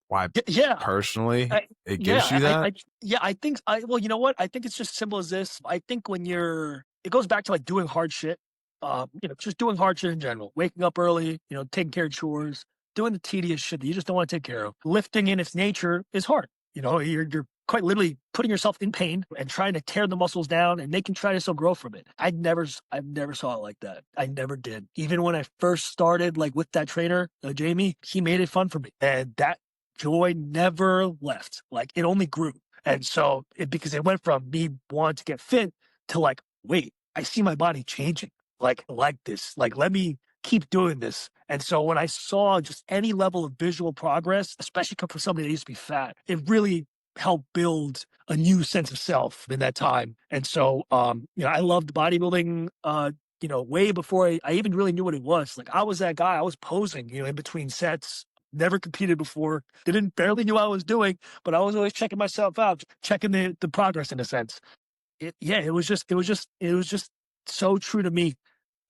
why Yeah. personally it gives you that? I think well, you know what? I think it's just simple as this. I think when it goes back to like doing hard shit, just doing hard shit in general, waking up early, taking care of chores, doing the tedious shit that you just don't want to take care of. Lifting in its nature is hard. You're quite literally putting yourself in pain and trying to tear the muscles down and they can try to still grow from it. I've never saw it like that. I never did. Even when I first started like with that trainer, Jamie, he made it fun for me. And that joy never left. Like it only grew. And so because it went from me wanting to get fit to like, wait, I see my body changing like this. Like, let me keep doing this. And so when I saw just any level of visual progress, especially come from somebody that used to be fat, it really helped build a new sense of self in that time. And so, I loved bodybuilding, way before I even really knew what it was. Like I was that guy. I was posing, in between sets. Never competed before. Didn't barely knew what I was doing, but I was always checking myself out, checking the progress in a sense. It was just so true to me.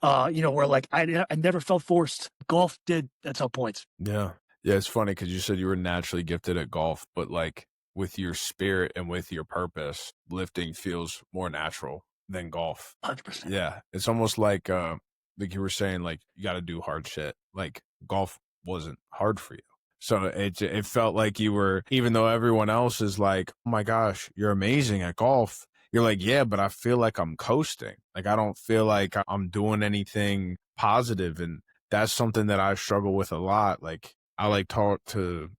Where like I never felt forced. Golf did at some points. Yeah. Yeah, it's funny because you said you were naturally gifted at golf, but like with your spirit and with your purpose, lifting feels more natural than golf. 100%. Yeah. It's almost like you were saying, like you got to do hard shit. Like golf wasn't hard for you. So it felt like you were, even though everyone else is like, oh my gosh, you're amazing at golf. You're like, yeah, but I feel like I'm coasting. Like I don't feel like I'm doing anything positive. And that's something that I struggle with a lot. Like I like talk to,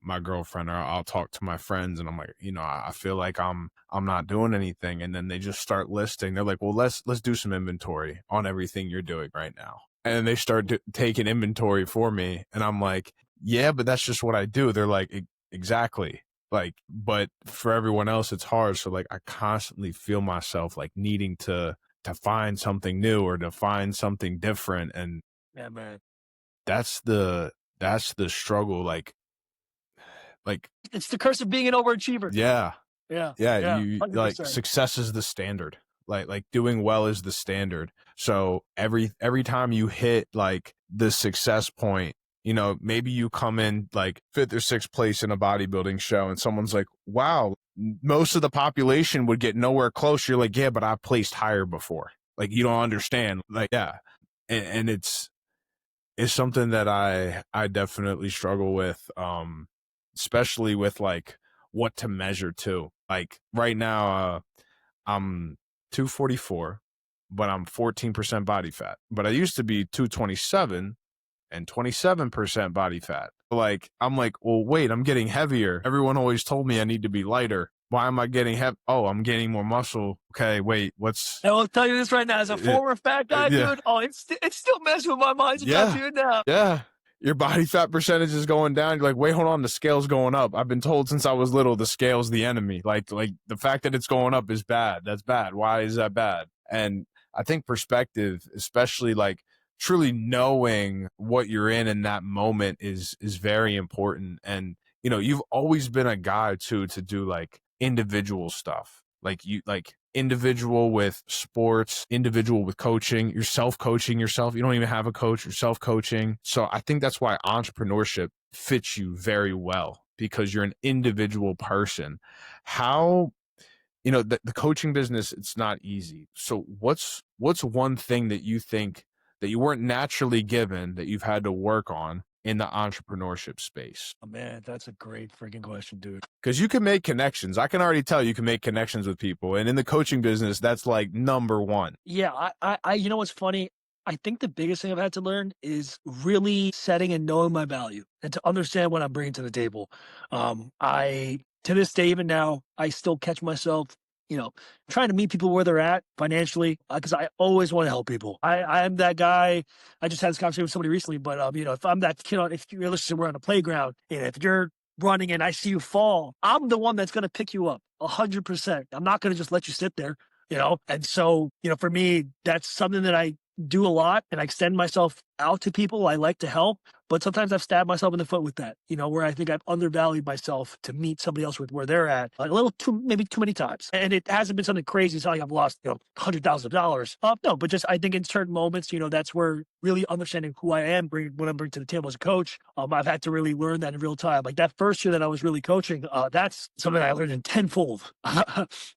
my girlfriend, or I'll talk to my friends, and I'm like, I feel like I'm not doing anything. And then they just start listing. They're like, well, let's do some inventory on everything you're doing right now. And then they start taking inventory for me. And I'm like, yeah, but that's just what I do. They're like, exactly. Like, but for everyone else, it's hard. So like, I constantly feel myself like needing to find something new or to find something different. And Yeah, man. that's the struggle. Like, It's the curse of being an overachiever. yeah, Yeah. yeah. Yeah. You like 100%. success is the standard. Like doing well is the standard. So every time you hit like the success point, maybe you come in like 5th or 6th place in a bodybuilding show and someone's like, wow, most of the population would get nowhere close. You're like, yeah, but I placed higher before. Like, you don't understand. Like, yeah. And it's something that I definitely struggle with, especially with like what to measure too. Like right now, I'm 244, but I'm 14% body fat. But I used to be 227 and 27% body fat. Like, I'm like, well, wait, I'm getting heavier. Everyone always told me I need to be lighter. Why am I getting heavy? Oh, I'm gaining more muscle. Okay, wait, what's... I will tell you this right now, as a former fat guy, yeah. dude. Oh, it's still messing with my mind sometimes Yeah. even now. Yeah. Your body fat percentage is going down. You're like, wait, hold on, the scale's going up. I've been told since I was little, the scale's the enemy. Like the fact that it's going up is bad. That's bad. Why is that bad? And I think perspective, especially like truly knowing what you're in that moment is very important. And, you've always been a guy too, to do like individual stuff. Like individual with sports, individual with coaching, you're self-coaching yourself. You don't even have a coach, you're self-coaching. So I think that's why entrepreneurship fits you very well, because you're an individual person. How, the coaching business, it's not easy. So what's one thing that you think that you weren't naturally given that you've had to work on in the entrepreneurship space? Oh, man, that's a great freaking question, dude. Because you can make connections. I can already tell you can make connections with people. And in the coaching business, that's like number one. Yeah, you know what's funny? I think the biggest thing I've had to learn is really setting and knowing my value and to understand what I'm bringing to the table. To this day, even now, I still catch myself, trying to meet people where they're at financially, because I always want to help people. I'm that guy. I just had this conversation with somebody recently, but if I'm that kid, if you're listening, we're on a playground, and if you're running and I see you fall, I'm the one that's going to pick you up 100%. I'm not going to just let you sit there. And so, for me, that's something that I do a lot, and I extend myself out to people. I like to help, but sometimes I've stabbed myself in the foot with that, where I think I've undervalued myself to meet somebody else with where they're at a little maybe too many times. And it hasn't been something crazy. It's not like I've lost, $100,000. No, but just I think in certain moments, that's where really understanding who I am, what I'm bringing to the table as a coach. I've had to really learn that in real time. Like that first year that I was really coaching, that's something I learned in tenfold.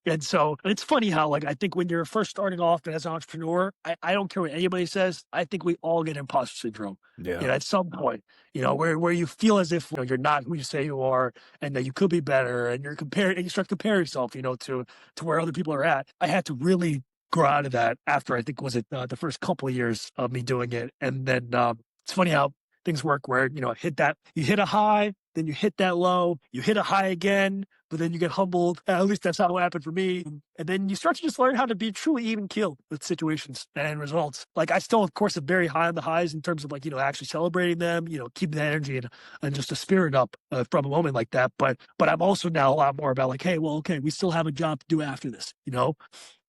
And so it's funny how, like, I think when you're first starting off and as an entrepreneur, I don't care what anybody says. I think we all get imposter syndrome. Yeah. At some point, where you feel as if you're not who you say you are, and that you could be better, and you start comparing yourself, to where other people are at. I had to really grow out of that after, I think, was it the first couple of years of me doing it. And then it's funny how things work where, you hit a high, then you hit that low, you hit a high again, but then you get humbled. At least that's how it happened for me. And then you start to just learn how to be truly even keeled with situations and results. Like I still, of course, am very high on the highs in terms of like, actually celebrating them, keeping that energy and just a spirit up from a moment like that. But I'm also now a lot more about like, hey, well, okay, we still have a job to do after this,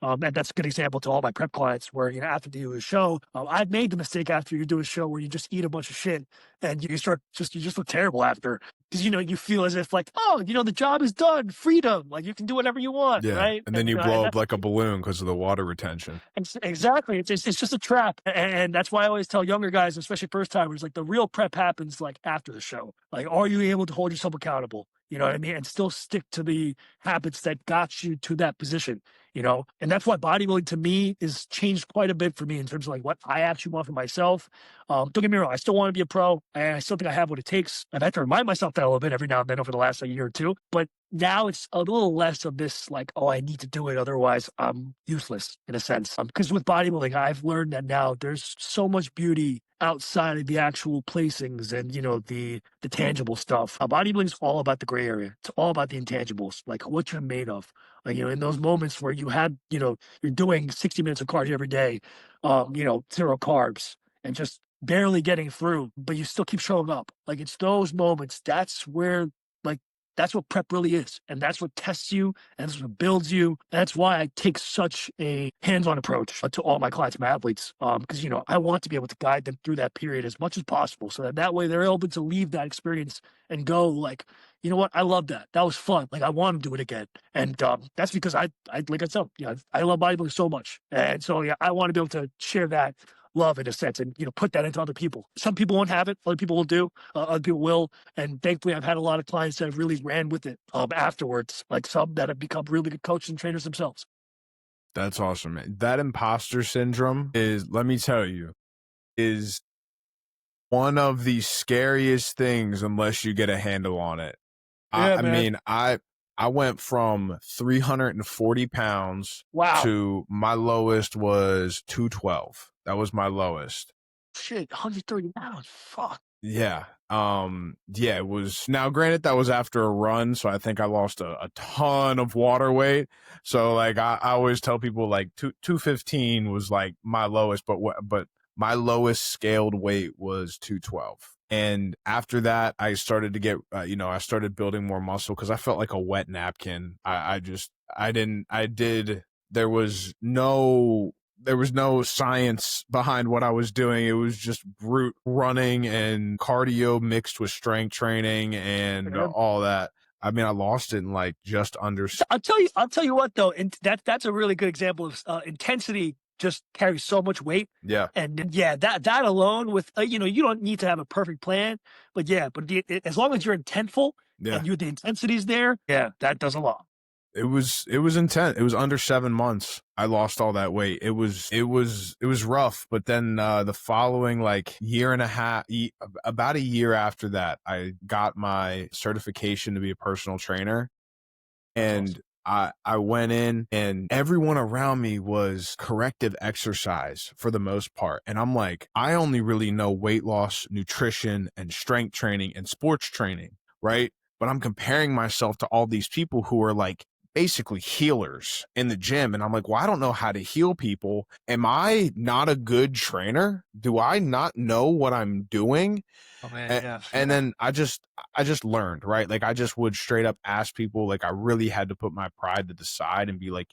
And that's a good example to all my prep clients where, after you do a show, I've made the mistake after you do a show where you just eat a bunch of shit and you just look terrible after. Because, you feel as if like, oh, the job is done, freedom, like you can do whatever you want, Yeah. right? And then you blow up like a balloon because of the water retention. Exactly. It's just a trap. And that's why I always tell younger guys, especially first timers, like the real prep happens like after the show. Like, are you able to hold yourself accountable? You know what I mean? And still stick to the habits that got you to that position, And that's why bodybuilding to me is changed quite a bit for me in terms of like what I actually want for myself. Don't get me wrong. I still want to be a pro and I still think I have what it takes. I've had to remind myself that a little bit every now and then over the last year or two, but now it's a little less of this like, oh, I need to do it. Otherwise I'm useless in a sense. Because with bodybuilding, I've learned that now there's so much beauty outside of the actual placings and, the tangible stuff. Bodybuilding is all about the gray area. It's all about the intangibles, like what you're made of. Like, in those moments where you're doing 60 minutes of cardio every day, zero carbs and just barely getting through, but you still keep showing up. Like it's those moments. That's what prep really is. And that's what tests you. And that's what builds you. That's why I take such a hands-on approach to all my clients, my athletes. Because, I want to be able to guide them through that period as much as possible. So that way they're able to leave that experience and go like, you know what? I love that. That was fun. Like I want to do it again. And that's because I like I said, I love bodybuilding so much. And so, I want to be able to share that love in a sense and put that into other people. Some people won't have it, other people will do, other people will, and thankfully I've had a lot of clients that have really ran with it afterwards, like some that have become really good coaches and trainers themselves. That's awesome, man. That imposter syndrome is, let me tell you, is one of the scariest things unless you get a handle on it. I mean, I went from 340 pounds Wow. to my lowest was 212. That was my lowest. Shit, 130 pounds. Fuck. Yeah. Yeah, it was, now granted that was after a run, so I think I lost a ton of water weight. So like I always tell people like 215 was like my lowest, but my lowest scaled weight was 212. And after that, I started to get, I started building more muscle because I felt like a wet napkin. There was no science behind what I was doing. It was just brute running and cardio mixed with strength training and all that. I mean, I lost it in like just under. I'll tell you what though, and that's a really good example of intensity just carries so much weight. Yeah. And that alone with, you don't need to have a perfect plan, but as long as you're intentful and the intensity's there, that does a lot. It was intense. It was under 7 months. I lost all that weight. It was rough. But then the following like year and a half, about a year after that, I got my certification to be a personal trainer. And awesome. I went in and everyone around me was corrective exercise for the most part. And I'm like, I only really know weight loss, nutrition, and strength training and sports training, right? But I'm comparing myself to all these people who are like basically healers in the gym. And I'm like, well, I don't know how to heal people. Am I not a good trainer? Do I not know what I'm doing? Oh man, and then I just learned, right? Like I just would straight up ask people, like I really had to put my pride to the side and be like,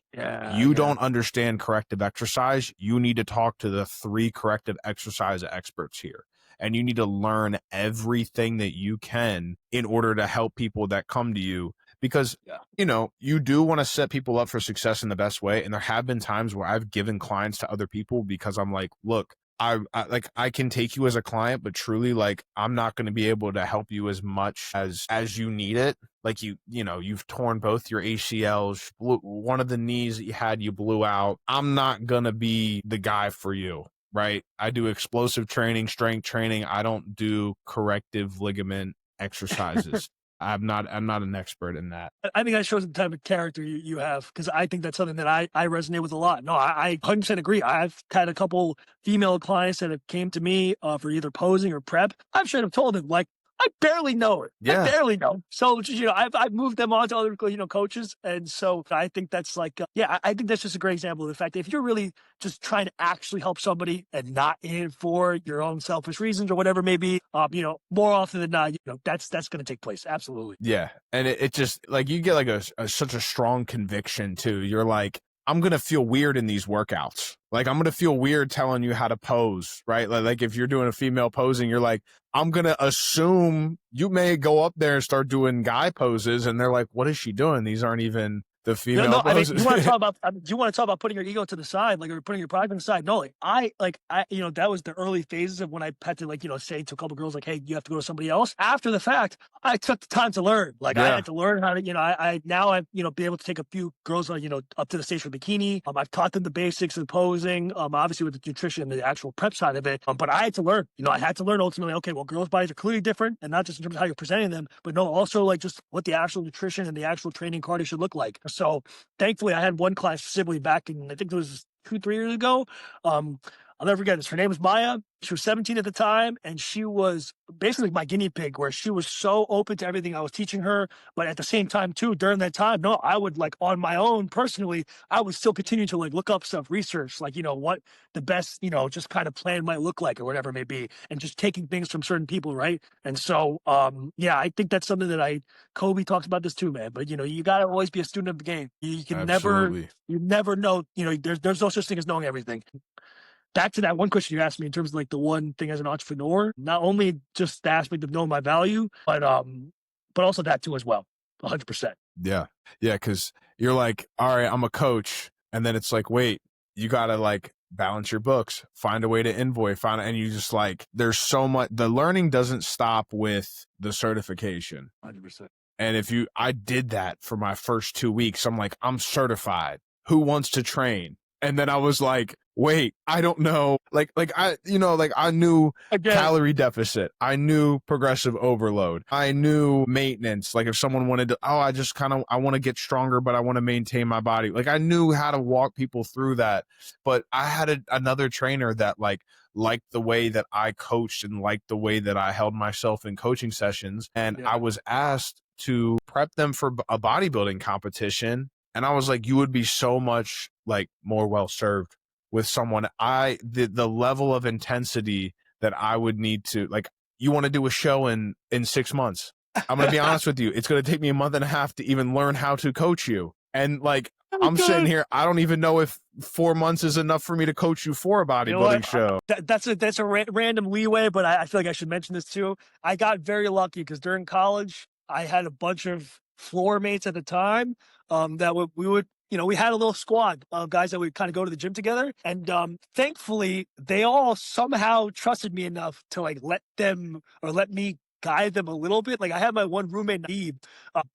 you don't understand corrective exercise. You need to talk to the 3 corrective exercise experts here. And you need to learn everything that you can in order to help people that come to you. Because, you do want to set people up for success in the best way. And there have been times where I've given clients to other people because I'm like, look, I can take you as a client, but truly like, I'm not going to be able to help you as much as you need it. Like you've torn both your ACLs, one of the knees that you had, you blew out. I'm not going to be the guy for you. Right. I do explosive training, strength training. I don't do corrective ligament exercises. I'm not an expert in that. I think that shows the type of character you have, because I think that's something that I resonate with a lot. No, I 100% agree. I've had a couple female clients that have came to me for either posing or prep. I've straight up told them, like, I barely know it. Yeah. I barely know. So, I've moved them on to other, coaches. And so I think that's like, I think that's just a great example of the fact that if you're really just trying to actually help somebody and not in it for your own selfish reasons or whatever it may be, more often than not, that's going to take place. Absolutely. Yeah. And it just like, you get like such a strong conviction too. You're like, I'm going to feel weird in these workouts. Like, I'm going to feel weird telling you how to pose, right? Like if you're doing a female posing, you're like, I'm going to assume you may go up there and start doing guy poses. And they're like, what is she doing? These aren't even the female No, I mean, poses. you want to talk about you want to talk about putting your ego to the side, like, or putting your pride to the side. No, that was the early phases of when I had to, like, say to a couple girls, like, hey, you have to go to somebody else. After the fact, I took the time to learn. Like, I Yeah. had to learn how to, I now I've, be able to take a few girls, up to the stage for bikini. I've taught them the basics of posing, obviously with the nutrition and the actual prep side of it. But I had to learn, I had to learn ultimately, okay, well, girls' bodies are clearly different, and not just in terms of how you're presenting them, but no, also like just what the actual nutrition and the actual training cardio should look like. So thankfully, I had one class specifically back in, I think it was 2-3 years ago. I'll never forget this. Her name was Maya. She was 17 at the time, and she was basically my guinea pig, where she was so open to everything I was teaching her. But at the same time, too, during that time, no, I would, like, on my own personally, I would still continue to, like, look up stuff, research, like, what the best, just kind of plan might look like or whatever it may be, and just taking things from certain people, right? And so, yeah, I think that's something that Kobe talks about this too, man. But, you got to always be a student of the game. You can Absolutely. you never know, there's no such thing as knowing everything. Back to that one question you asked me in terms of, like, the one thing as an entrepreneur, not only just the aspect of knowing my value, but also that too as well, 100%. Yeah. Yeah. Cause you're like, all right, I'm a coach. And then it's like, wait, you got to, like, balance your books, find a way to invoice, and you just, like, there's so much, the learning doesn't stop with the certification. 100%. And I did that for my first 2 weeks. I'm like, I'm certified. Who wants to train? And then I was like, wait, I don't know. I knew Again, calorie deficit. I knew progressive overload. I knew maintenance. Like, if someone wanted to, I want to get stronger, but I want to maintain my body. Like, I knew how to walk people through that. But I had another trainer that liked the way that I coached and liked the way that I held myself in coaching sessions. And I was asked to prep them for a bodybuilding competition. And I was like, you would be so much, like, more well served with someone. The level of intensity that I would need to, like, you want to do a show in 6 months. I'm going to be honest with you. It's going to take me a month and a half to even learn how to coach you. And, like, I'm sitting here, I don't even know if 4 months is enough for me to coach you for a bodybuilding show. That's a random leeway, but I feel like I should mention this too. I got very lucky because during college, I had a bunch of floor mates at the time we had a little squad of guys that would kind of go to the gym together. And thankfully, they all somehow trusted me enough to, like, let me guide them a little bit. Like, I had my one roommate, Naeem.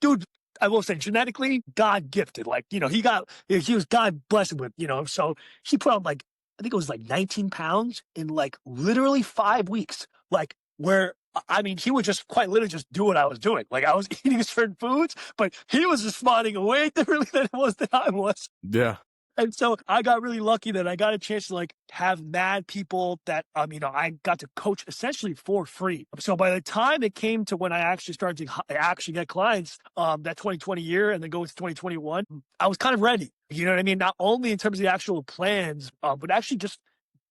Dude, I will say, genetically, God gifted. Like, he was God blessed with, so he put on, like, I think it was like 19 pounds in, like, literally 5 weeks. Like, where, I mean, he would just quite literally just do what I was doing. Like, I was eating certain foods, but he was responding way differently than it was that I was. Yeah. And so I got really lucky that I got a chance to, like, have mad people that, I got to coach essentially for free. So by the time it came to when I actually started to actually get clients, that 2020 year and then go into 2021, I was kind of ready. You know what I mean? Not only in terms of the actual plans, but actually just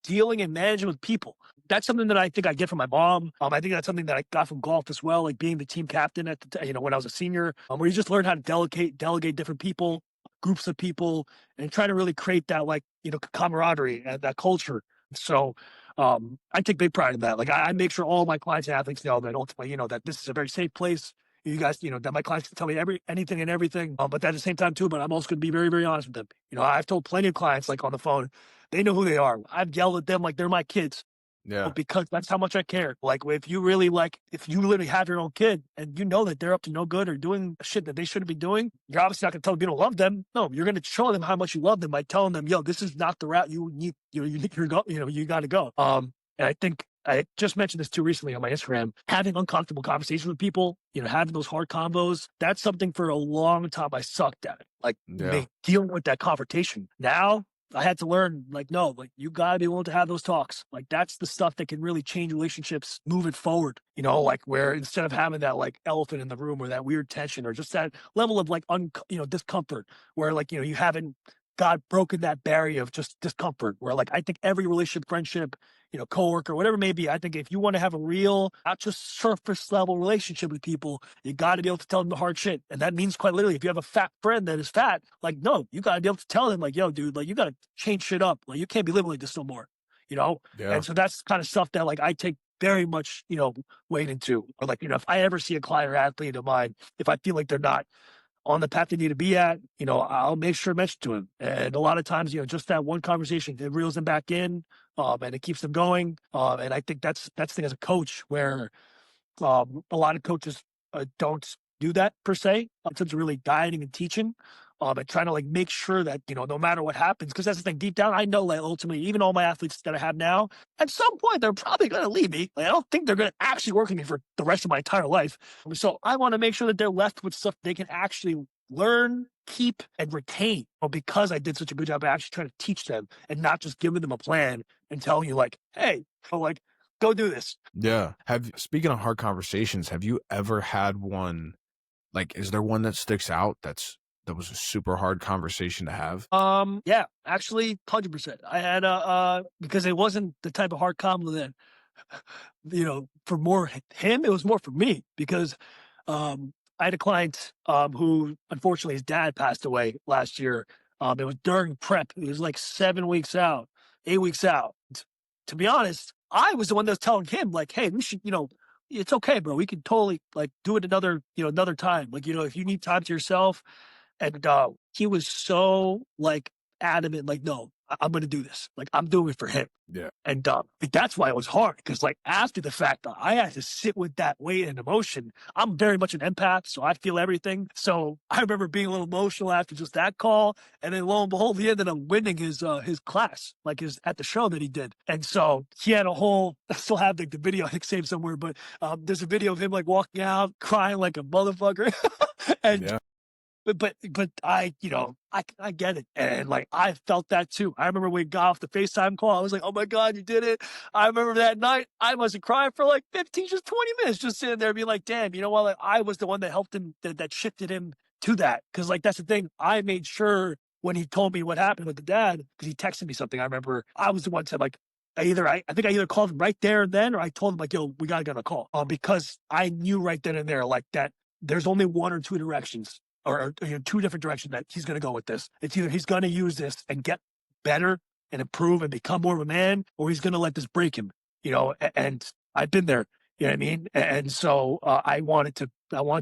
dealing and managing with people. That's something that I think I get from my mom. I think that's something that I got from golf as well, like being the team captain at when I was a senior, where you just learn how to delegate different people, groups of people, and try to really create that, like, camaraderie and that culture. So I take big pride in that. Like, I make sure all my clients and athletes know that ultimately, that this is a very safe place. You guys, that my clients can tell me anything and everything, but at the same time too, but I'm also going to be very, very honest with them. I've told plenty of clients, like, on the phone, they know who they are. I've yelled at them like they're my kids. Yeah. Because that's how much I care. Like, if you literally have your own kid and you know that they're up to no good or doing shit that they shouldn't be doing, you're obviously not going to tell them you don't love them. No, you're going to show them how much you love them by telling them, yo, this is not the route you need. You got to go. And I think I just mentioned this too recently on my Instagram, having uncomfortable conversations with people, having those hard combos. That's something for a long time I sucked at it. Like, dealing with that confrontation. Now, I had to learn, like, no, like, you gotta be willing to have those talks. Like, that's the stuff that can really change relationships moving forward. Like, where instead of having that, like, elephant in the room or that weird tension or just that level of, like, discomfort where, like, you haven't God broken that barrier of just discomfort. Where like I think every relationship, friendship, coworker, whatever it may be, I think if you want to have a real, not just surface level relationship with people, you got to be able to tell them the hard shit. And that means quite literally, if you have a fat friend that is fat, like, no, you got to be able to tell them, like, yo, dude, like, you got to change shit up. Like, you can't be living like this no more, you know? Yeah. And so that's kind of stuff that, like, I take very much, weight into. Or, like, if I ever see a client or athlete of mine, if I feel like they're not on the path they need to be at, I'll make sure to mention to him. And a lot of times, just that one conversation, it reels them back in, and it keeps them going. And I think that's the thing as a coach where a lot of coaches don't do that per se in terms of really guiding and teaching, and trying to like make sure that no matter what happens, because that's the thing. Deep down, I know like ultimately, even all my athletes that I have now, at some point they're probably going to leave me. Like, I don't think they're going to actually work with me for the rest of my entire life. So I want to make sure that they're left with stuff they can actually learn, keep, and retain. Well, because I did such a good job of actually trying to teach them and not just giving them a plan and telling you like, hey, like go do this. Yeah. Speaking of hard conversations, have you ever had one, like, is there one that sticks out that was a super hard conversation to have? Yeah, actually, 100%. I had because it wasn't the type of hard combo that, for more him, it was more for me because, I had a client, who unfortunately his dad passed away last year. It was during prep. It was like 7 weeks out, 8 weeks out. To be honest, I was the one that was telling him like, "Hey, we should, it's okay, bro. We can totally like do it another time. Like, if you need time to yourself." And he was so like adamant, like, no, I'm going to do this. Like, I'm doing it for him. Yeah. And that's why it was hard because, like, after the fact, I had to sit with that weight and emotion. I'm very much an empath, so I feel everything. So I remember being a little emotional after just that call, and then lo and behold, he ended up winning his class, like his at the show that he did. And so he had a whole. I still have like the video, I think, saved somewhere, but there's a video of him like walking out, crying like a motherfucker, and Yeah. but I get it. And like I felt that too. I remember when we got off the FaceTime call, I was like, oh my God, you did it. I remember that night I must have cried for like 15, just 20 minutes, just sitting there being like, damn, you know what? Like I was the one that helped him that shifted him to that. Cause like that's the thing. I made sure when he told me what happened with the dad, because he texted me something. I remember I was the one to like I think I either called him right there and then or I told him like, yo, we gotta get on a call. Because I knew right then and there like that there's only one or two directions or two different directions that he's going to go with this. It's either he's going to use this and get better and improve and become more of a man, or he's going to let this break him. And I've been there. You know what I mean? And so I wanted to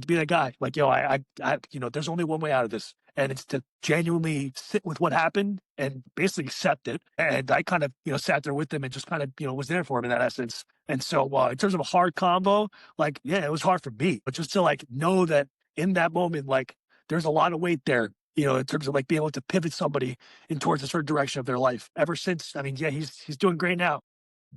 be that guy. Like, yo, there's only one way out of this, and it's to genuinely sit with what happened and basically accept it. And I kind of, sat there with him and just kind of, was there for him in that essence. And so in terms of a hard combo, like, yeah, it was hard for me, but just to like know that in that moment, like, there's a lot of weight there, in terms of like being able to pivot somebody in towards a certain direction of their life. Ever since, I mean, yeah, he's doing great now.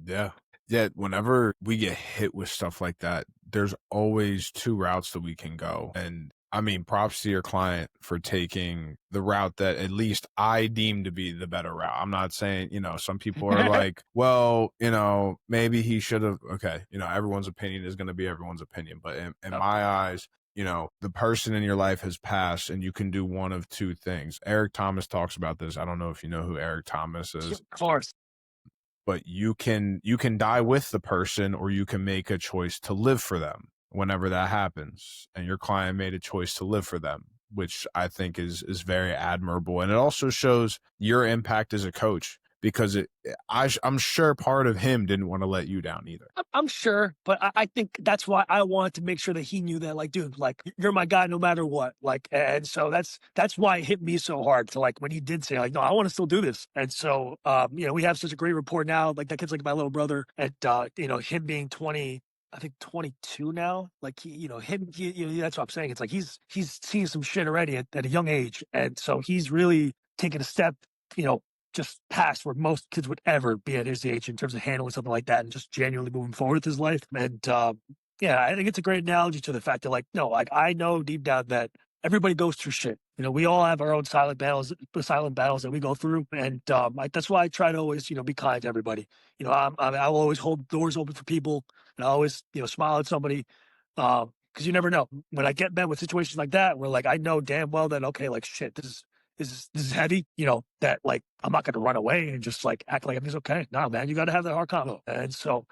Yeah. Yeah. Whenever we get hit with stuff like that, there's always two routes that we can go. And I mean, props to your client for taking the route that at least I deem to be the better route. I'm not saying, some people are like, well, maybe he should have. Okay. Everyone's opinion is going to be everyone's opinion. But in my eyes, the person in your life has passed and you can do one of two things. Eric Thomas talks about this. I don't know if you know who Eric Thomas is. Of course. But you can die with the person or you can make a choice to live for them whenever that happens. And your client made a choice to live for them, which I think is very admirable. And it also shows your impact as a coach because I'm sure part of him didn't want to let you down either. I'm sure, but I think that's why I wanted to make sure that he knew that, like, dude, like, you're my guy no matter what. Like, and so that's why it hit me so hard to like when he did say, like, no, I want to still do this. And so, we have such a great rapport now. Like, that kid's like my little brother, and him being 20. I think 22 now. Like that's what I'm saying. It's like he's seeing some shit already at a young age, and so he's really taking a step, just past where most kids would ever be at his age in terms of handling something like that and just genuinely moving forward with his life. And yeah, I think it's a great analogy to the fact that like, no, like I know deep down that everybody goes through shit. We all have our own silent battles that we go through. And that's why I try to always, be kind to everybody. I will always hold doors open for people and I always, smile at somebody. Because you never know when I get met with situations like that, where like I know damn well that, okay, like shit, this is heavy, that like I'm not going to run away and just like act like everything's okay. No, man, you got to have that hard convo. And so,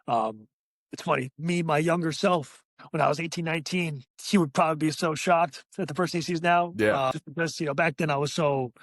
it's funny. Me, my younger self, when I was 18, 19, he would probably be so shocked at the person he sees now. Yeah. Just because, back then I was so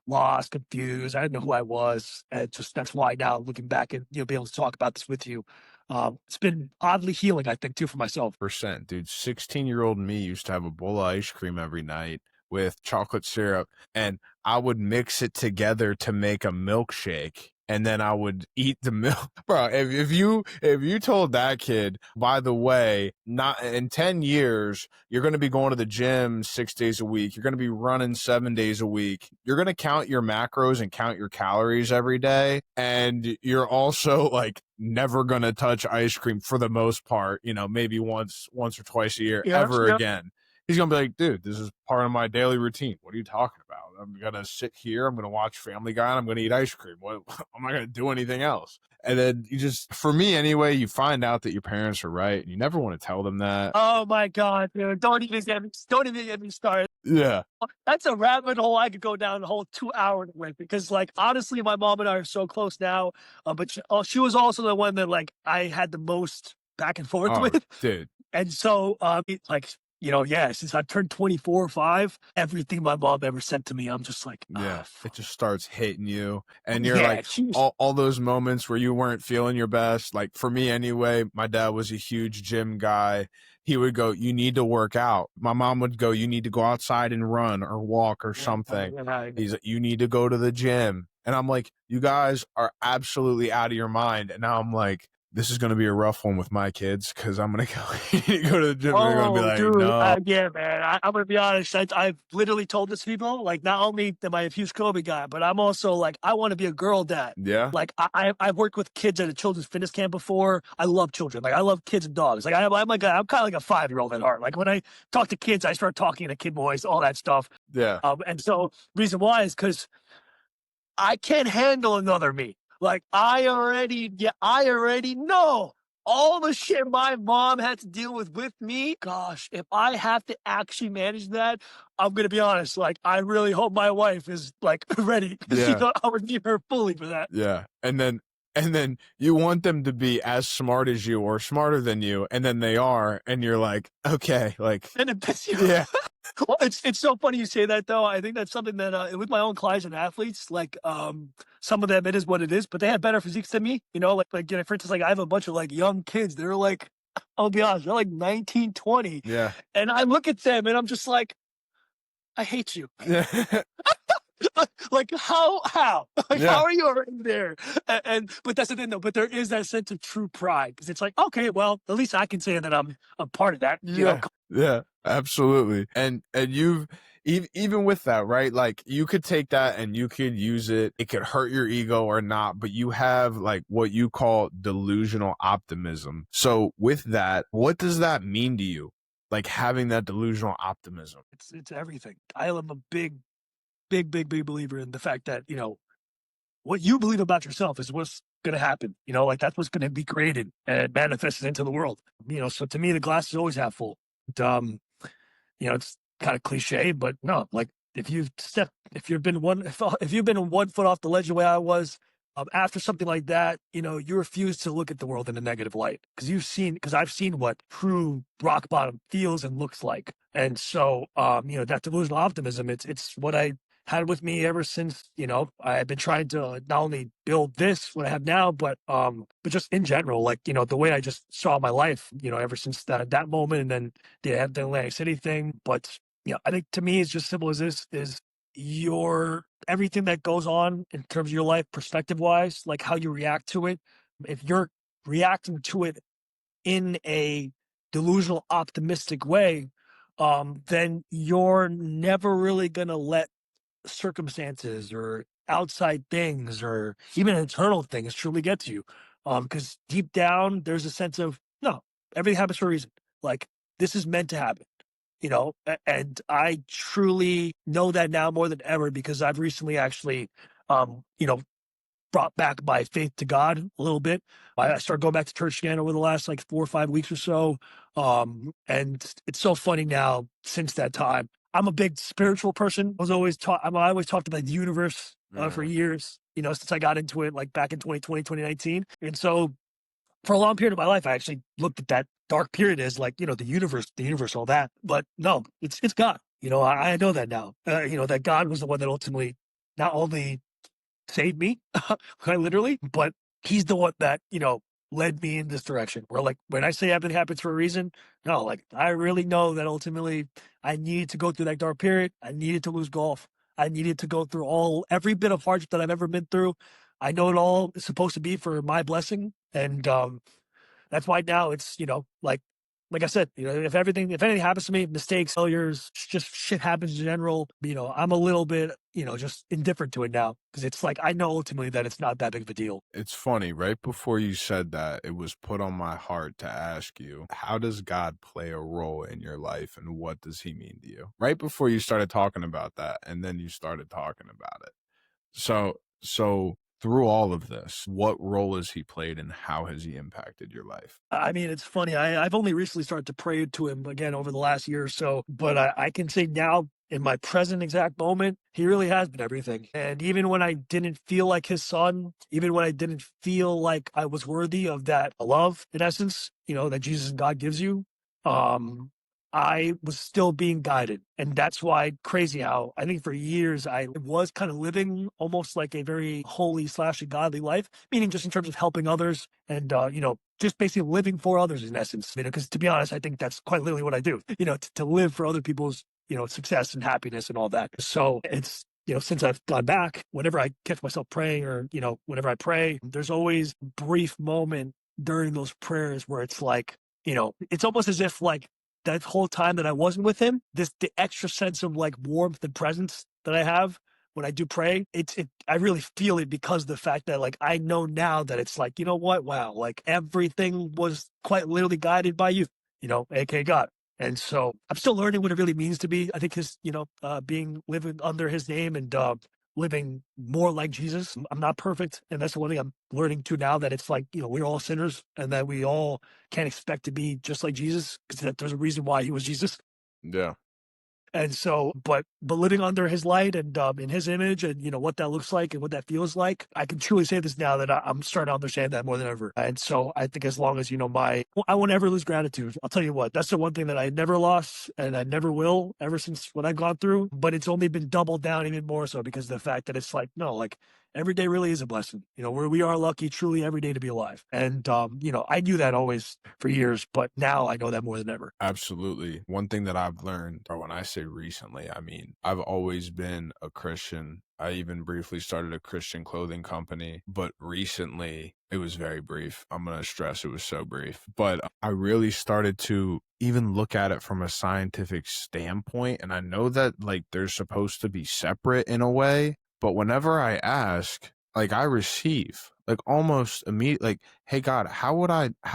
lost, confused. I didn't know who I was. And just that's why now looking back and, be able to talk about this with you, it's been oddly healing, I think, too, for myself. Percent, dude. 16-year-old me used to have a bowl of ice cream every night with chocolate syrup, and I would mix it together to make a milkshake, and then I would eat the milk. Bro, if you told that kid, by the way, not in 10 years, you're going to be going to the gym 6 days a week, you're going to be running 7 days a week, you're going to count your macros and count your calories every day, and you're also like never going to touch ice cream for the most part, maybe once or twice a year ever again. He's going to be like, dude, this is part of my daily routine. What are you talking about? I'm going to sit here. I'm going to watch Family Guy and I'm going to eat ice cream. I'm not going to do anything else. And then for me anyway, you find out that your parents are right and you never want to tell them that. Oh my God, dude. Don't even get me started. Yeah. That's a rabbit hole I could go down the whole 2 hours with, because like, honestly, my mom and I are so close now. But she was also the one that like I had the most back and forth with. Dude. And so, since I turned 24 or 5, everything my mom ever said to me, I'm just like, it just starts hitting you. And you're like, all those moments where you weren't feeling your best. Like for me anyway, my dad was a huge gym guy. He would go, you need to work out. My mom would go, you need to go outside and run or walk or something. He's like, you need to go to the gym. And I'm like, you guys are absolutely out of your mind. And now I'm like, this is going to be a rough one with my kids because I'm going to go to the gym. And they're going to be like, dude, no. Yeah, man. I'm going to be honest. I've literally told this to people, like, not only am I a huge Kobe guy, but I'm also like, I want to be a girl dad. Yeah. Like, I've worked with kids at a children's fitness camp before. I love children. Like, I love kids and dogs. Like, I'm kind of like a 5-year-old at heart. Like, when I talk to kids, I start talking to kid voice, all that stuff. Yeah. And so, reason why is because I can't handle another me. Like, I already know all the shit my mom had to deal with me. Gosh, if I have to actually manage that, I'm going to be honest. Like, I really hope my wife is like ready, because I would need her fully for that. Yeah. And then you want them to be as smart as you or smarter than you. And then they are. And you're like, okay, like, and it pisses you. Yeah. Well, it's so funny you say that, though. I think that's something that with my own clients and athletes, like, some of them, it is what it is, but they have better physiques than me. For instance, like I have a bunch of like young kids. They're like, I'll be honest, they're like 19, 20. Yeah. And I look at them and I'm just like, I hate you. Like how? Like, how are you already there? But that's the thing, though. But there is that sense of true pride, because it's like, okay, well, at least I can say that I'm a part of that. Yeah, absolutely. And you've even with that, right? Like you could take that and you could use it. It could hurt your ego or not, but you have like what you call delusional optimism. So with that, what does that mean to you? Like having that delusional optimism. It's everything. I am a big believer in the fact that, what you believe about yourself is what's going to happen. Like that's what's going to be created and manifested into the world. So to me, the glass is always half full. It's kind of cliche, but no, like if you've been one foot off the ledge the way I was, after something like that, you refuse to look at the world in a negative light, because I've seen what true rock bottom feels and looks like. And so, that delusional optimism, it's what I had with me ever since, I've been trying to not only build what I have now, but just in general, like, the way I just saw my life, ever since that moment, and then the Atlantic City thing. But, I think to me, it's just simple as this is everything that goes on in terms of your life, perspective wise, like how you react to it. If you're reacting to it in a delusional, optimistic way, then you're never really going to let circumstances or outside things or even internal things truly get to you. Because deep down, there's a sense of, no, everything happens for a reason. Like, this is meant to happen. And I truly know that now more than ever, because I've recently actually, brought back my faith to God a little bit. I started going back to church again over the last like 4 or 5 weeks or so. And it's so funny now, since that time, I'm a big spiritual person. I always talked about the universe for Mhm. years, since I got into it, like back in 2020, 2019. And so for a long period of my life, I actually looked at that dark period as like, the universe, all that. But no, it's God. I know that now. That God was the one that ultimately not only saved me, quite literally, but he's the one that, led me in this direction. Where like when I say everything happens for a reason, no, like I really know that ultimately I needed to go through that dark period. I needed to lose golf. I needed to go through every bit of hardship that I've ever been through. I know it all is supposed to be for my blessing. And that's why now it's, like I said, if anything happens to me, mistakes, failures, just shit happens in general, I'm a little bit, just indifferent to it now because it's like I know ultimately that it's not that big of a deal. It's funny, right before you said that, it was put on my heart to ask you, how does God play a role in your life and what does he mean to you? Right before you started talking about that, and then you started talking about it. So through all of this, what role has he played and how has he impacted your life? I mean, it's funny. I've only recently started to pray to him again over the last year or so, but I can say now in my present exact moment, he really has been everything. And even when I didn't feel like his son, even when I didn't feel like I was worthy of that love, in essence, that Jesus and God gives you, um, I was still being guided. And that's why crazy how I think for years I was kind of living almost like a very holy / godly life, meaning just in terms of helping others and, just basically living for others in essence. Because to be honest, I think that's quite literally what I do, to live for other people's, success and happiness and all that. So it's, since I've gone back, whenever I catch myself praying or, whenever I pray, there's always brief moment during those prayers where it's like, it's almost as if like that whole time that I wasn't with him, the extra sense of like warmth and presence that I have when I do pray, I really feel it because of the fact that like I know now that it's like, you know what? Wow, like everything was quite literally guided by you, aka God. And so I'm still learning what it really means to be, I think his, living under his name and living more like Jesus. I'm not perfect. And that's the one thing I'm learning too now that it's like, we're all sinners and that we all can't expect to be just like Jesus because there's a reason why he was Jesus. Yeah. And so, but living under his light and in his image, and what that looks like and what that feels like, I can truly say this now that I'm starting to understand that more than ever. And so, I think as long as I won't ever lose gratitude. I'll tell you what, that's the one thing that I never lost, and I never will ever since what I've gone through. But it's only been doubled down even more so because of the fact that it's like no, like every day really is a blessing. Where we are lucky truly every day to be alive. And I knew that always for years, but now I know that more than ever. Absolutely. One thing that I've learned, or when I say recently, I mean, I've always been a Christian. I even briefly started a Christian clothing company, but recently it was very brief. I'm going to stress it was so brief, but I really started to even look at it from a scientific standpoint. And I know that like they're supposed to be separate in a way, but whenever I ask, like I receive like almost immediately, like, hey God, how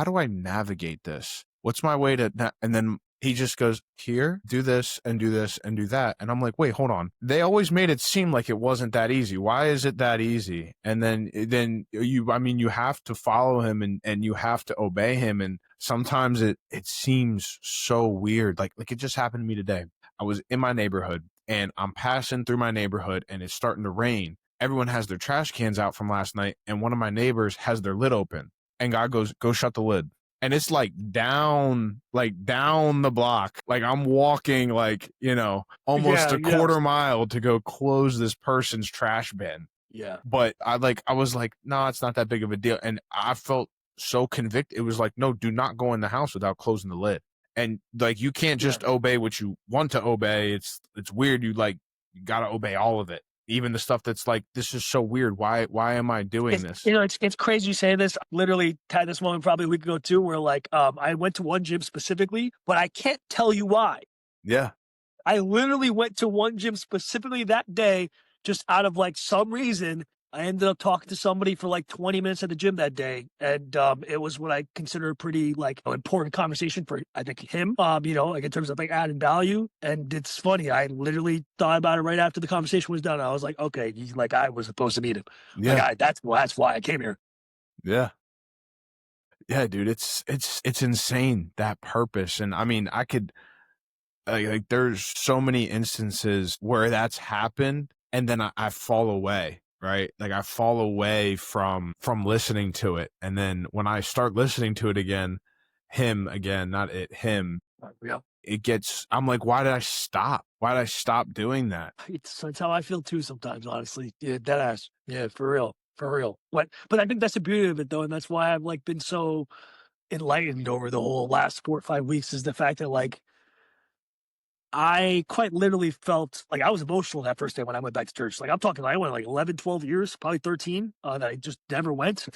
do I navigate this? What's my way to, and then he just goes, here, do this and do this and do that. And I'm like, wait, hold on. They always made it seem like it wasn't that easy. Why is it that easy? And then you have to follow him and you have to obey him. And sometimes it seems so weird. Like it just happened to me today. I was in my neighborhood and I'm passing through my neighborhood and it's starting to rain. Everyone has their trash cans out from last night. And one of my neighbors has their lid open and God goes, go shut the lid. And it's like down the block. Like I'm walking like, almost Yeah, a yeah, quarter mile to go close this person's trash bin. yeah. But I was like, no, it's not that big of a deal. And I felt so convicted. It was like, no, do not go in the house without closing the lid. And like, you can't Yeah. just obey what you want to obey. It's weird. You got to obey all of it. Even the stuff that's like, this is so weird. Why am I doing It's this? it's crazy you say this. Literally had this moment probably a week ago too, where like I went to one gym specifically, but I can't tell you why. Yeah. I literally went to one gym specifically that day, just out of like some reason. I ended up talking to somebody for like 20 minutes at the gym that day. And it was what I consider a pretty like important conversation for, I think, him, like in terms of like adding value. And it's funny. I literally thought about it right after the conversation was done. I was like, okay, like I was supposed to meet him. Yeah. That's why I came here. Yeah. Yeah, dude, it's insane, that purpose. And I mean, Like there's so many instances where that's happened, and then I fall away, right? Like I fall away from listening to it, and then when I start listening to it again, him again, not it, him. Yeah. It gets. I'm like, why did I stop? Why did I stop doing that? It's how I feel too sometimes, honestly. Yeah, dead ass. Yeah, for real. For real. But I think that's the beauty of it though, and that's why I've like been so enlightened over the whole last 4 or 5 weeks is the fact that like I quite literally felt like I was emotional that first day when I went back to church. Like I'm talking, I went like 11, 12 years, probably 13, that I just never went.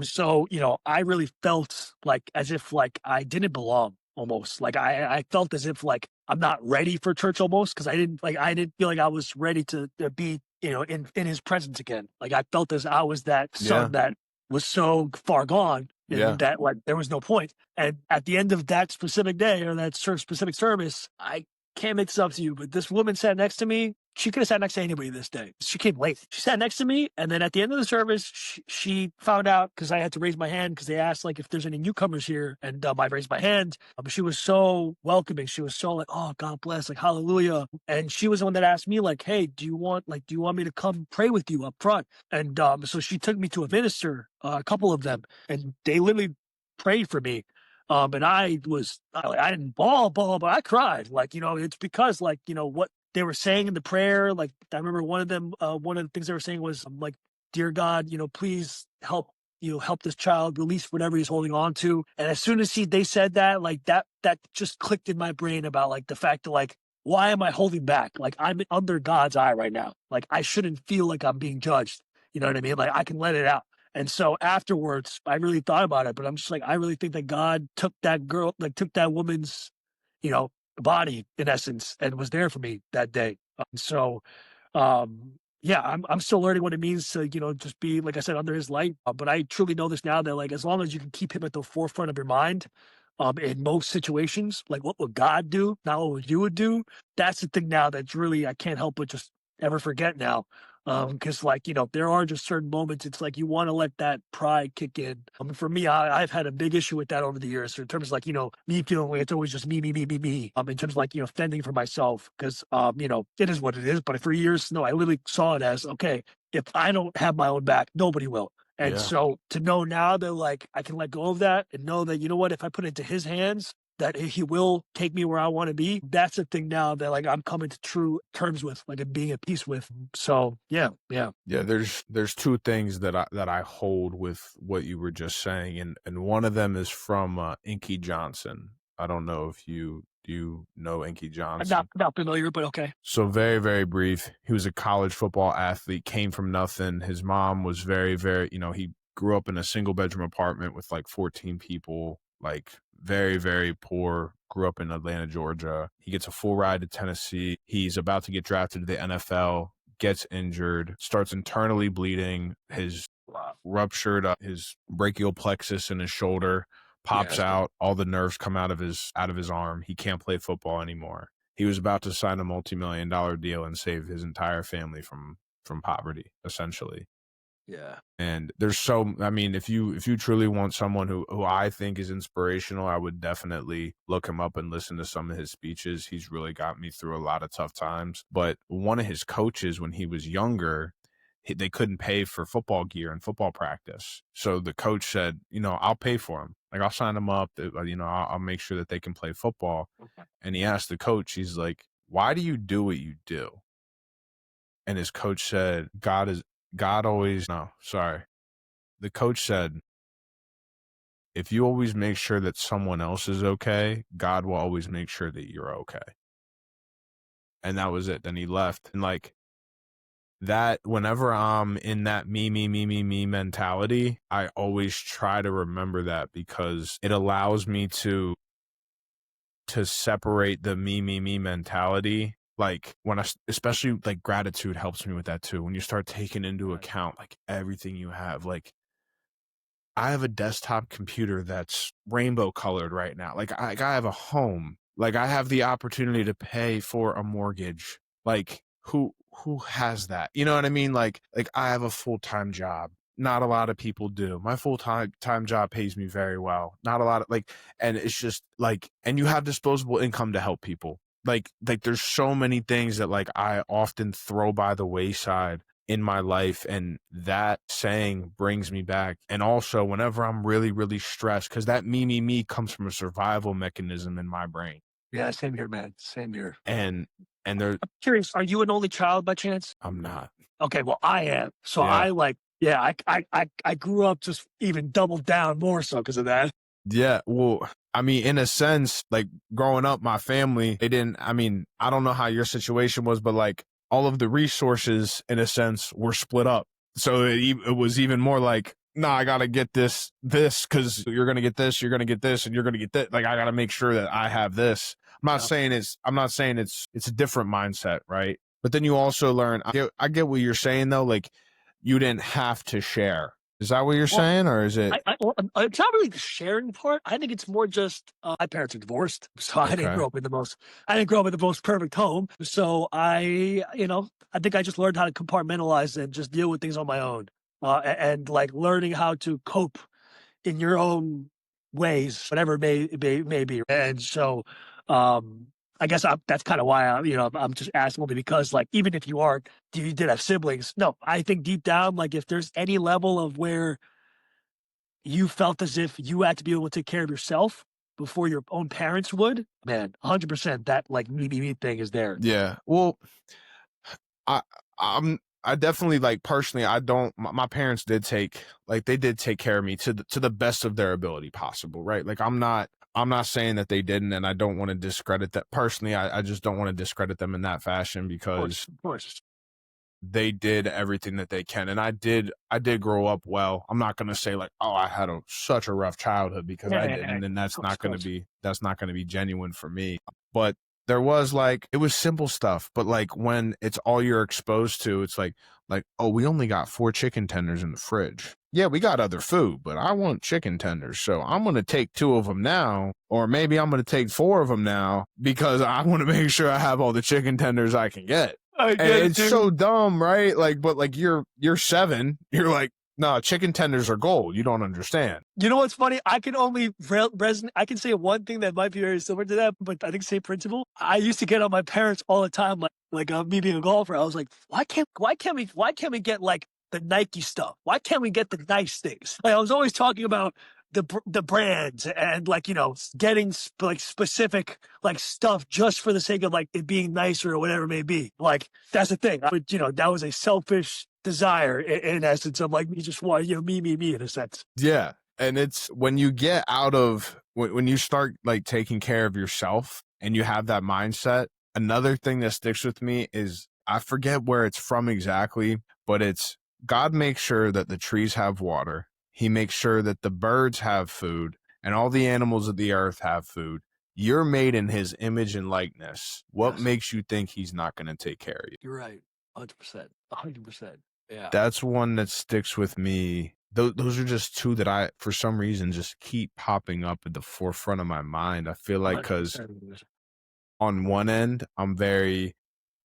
So, I really felt like as if like I didn't belong almost. Like I felt as if like I'm not ready for church almost because I didn't feel like I was ready to be, in his presence again. Like I felt as I was that Yeah. son that was so far gone Yeah. and that like there was no point. And at the end of that specific day or that specific service, I can't make this up to you, but this woman sat next to me. She could have sat next to anybody this day. She came late. She sat next to me, and then at the end of the service, she found out because I had to raise my hand because they asked like if there's any newcomers here, and I raised my hand. But she was so welcoming. She was so like, "Oh, God bless," like Hallelujah. And she was the one that asked me like, "Hey, do you want me to come pray with you up front?" And so she took me to a minister, a couple of them, and they literally prayed for me. And I didn't bawl, but I cried. Like, it's because like, what they were saying in the prayer. Like, I remember one of them, one of the things they were saying was like, dear God, please help this child release whatever he's holding on to. And as soon as they said that, like that just clicked in my brain about like the fact that like, why am I holding back? Like I'm under God's eye right now. Like I shouldn't feel like I'm being judged. You know what I mean? Like I can let it out. And so afterwards, I really thought about it, but I'm just like, I really think that God took took that woman's, body in essence and was there for me that day. Yeah, I'm still learning what it means to, just be, like I said, under his light. But I truly know this now that like, as long as you can keep him at the forefront of your mind, in most situations, like what would God do, not what you would do. That's the thing now that's really, I can't help but just ever forget now. Because like, there are just certain moments, it's like you want to let that pride kick in. For me, I've had a big issue with that over the years in terms of like, me feeling like it's always just me, me, me, me, me. In terms of like, fending for myself because, it is what it is. But for years, no, I literally saw it as, okay, if I don't have my own back, nobody will. And Yeah. so to know now that like I can let go of that and know that, you know what, if I put it into his hands, that he will take me where I want to be. That's the thing now that like I'm coming to true terms with, like and being at peace with. So yeah. Yeah, there's two things that I hold with what you were just saying, and one of them is from Inky Johnson. I don't know if do you know Inky I'm Johnson. not familiar, but okay. So very, very brief. He was a college football athlete, came from nothing. His mom was very, very, he grew up in a single bedroom apartment with like 14 people, like very, very poor, grew up in Atlanta, Georgia. He gets a full ride to Tennessee. He's about to get drafted to the NFL, gets injured, starts internally bleeding. His ruptured his brachial plexus in his shoulder, pops out, all the nerves come out of his arm. He can't play football anymore. He was about to sign a multi-million-dollar deal and save his entire family from poverty, essentially. Yeah. And if you truly want someone who I think is inspirational, I would definitely look him up and listen to some of his speeches. He's really got me through a lot of tough times. But one of his coaches when he was younger, they couldn't pay for football gear and football practice. So the coach said, I'll pay for him. Like I'll sign them up, I'll make sure that they can play football. Okay. And he asked the coach, he's like, why do you do what you do? And his coach said, the coach said, if you always make sure that someone else is okay, God will always make sure that you're okay. And that was it. Then he left. And like that, whenever I'm in that me mentality, I always try to remember that because it allows me to separate the me mentality. Like especially like gratitude helps me with that too. When you start taking into account like everything you have, like I have a desktop computer that's rainbow colored right now. Like I have a home. Like I have the opportunity to pay for a mortgage. Like who has that? You know what I mean? Like I have a full-time job. Not a lot of people do. My full-time job pays me very well. Not a lot of and it's just like, and you have disposable income to help people. like there's so many things that like I often throw by the wayside in my life, and that saying brings me back. And also whenever I'm really, really stressed, because that me comes from a survival mechanism in my brain. Yeah, same here, man. Same here. And there, I'm curious, are you an only child by chance? I'm not. Okay, well, I am. So Yeah. I like, yeah, I grew up just even doubled down more so because of that. Yeah, well, I mean, in a sense, like growing up, my family, they didn't, I mean, I don't know how your situation was, but like all of the resources, in a sense, were split up. So it was even more like, no, I got to get this, because you're going to get this, you're going to get this, and you're going to get that. Like, I got to make sure that I have this. I'm not saying it's a different mindset, right? But then you also learn, I get what you're saying though. Like, you didn't have to share. Is that what you're Well, saying? Or is it? well, it's not really the sharing part. I think it's more just my parents are divorced, so I didn't Okay. grow up in the most perfect home. So I think I just learned how to compartmentalize and just deal with things on my own, and like learning how to cope in your own ways, whatever it may be. And so, I guess that's kind of why I'm just asking only because like even if you did have siblings, no, I think deep down like if there's any level of where you felt as if you had to be able to take care of yourself before your own parents would, man, 100% that like me thing is there. Yeah. Well, I I definitely like personally I don't my parents did they did take care of me to the best of their ability possible, right? Like I'm not saying that they didn't, and I don't want to discredit that personally. I just don't want to discredit them in that fashion because Of course. they did everything that they can. And I did grow up well. I'm not going to say like, oh, I had such a rough childhood, because I didn't. And that's not going to be genuine for me. But there was like, it was simple stuff. But like when it's all you're exposed to, it's like, oh, we only got 4 chicken tenders in the fridge. Yeah, we got other food, but I want chicken tenders. So I'm going to take 2 of them now, or maybe I'm going to take 4 of them now because I want to make sure I have all the chicken tenders I can get. And it's so dumb, right? Like, but like you're 7, you're like, no, chicken tenders are gold. You don't understand. You know what's funny? I can only resonate. I can say one thing that might be very similar to that, but I think same principle. I used to get on my parents all the time, like me being a golfer. I was like, why can't we get like the Nike stuff? Why can't we get the nice things? Like I was always talking about the brands and like getting like specific like stuff just for the sake of like it being nicer or whatever it may be. Like that's the thing. That was a selfish desire in essence of like me just want me in a sense. Yeah. And it's when you get out of when you start like taking care of yourself and you have that mindset. Another thing that sticks with me is I forget where it's from exactly, but it's God makes sure that the trees have water. He makes sure that the birds have food and all the animals of the earth have food. You're made in his image and likeness. What makes you think he's not going to take care of you? You're right. 100%. 100%. Yeah. That's one that sticks with me. Those are just 2 that I, for some reason, just keep popping up at the forefront of my mind. I feel like because on one end, I'm very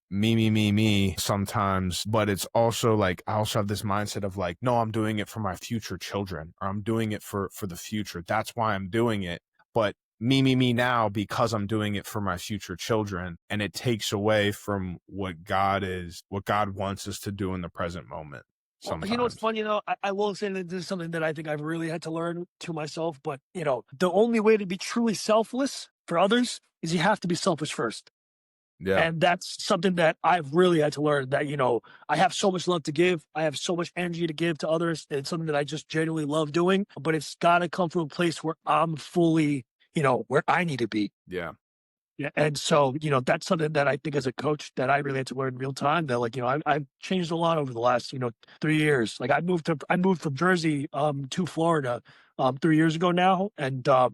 me sometimes, but it's also like I also have this mindset of like, no, I'm doing it for my future children, or I'm doing it for the future. That's why I'm doing it. But me now because I'm doing it for my future children, and it takes away from what God wants us to do in the present moment. Sometimes. Well, what's funny, I will say that this is something that I think I've really had to learn to myself, but the only way to be truly selfless for others is you have to be selfish first. Yeah. And that's something that I've really had to learn that, I have so much love to give. I have so much energy to give to others. It's something that I just genuinely love doing, but it's got to come from a place where I'm fully, where I need to be. Yeah. Yeah. And so, that's something that I think as a coach that I really had to learn in real time that like, I've changed a lot over the last, 3 years. Like I moved from Jersey, to Florida, 3 years ago now. And, I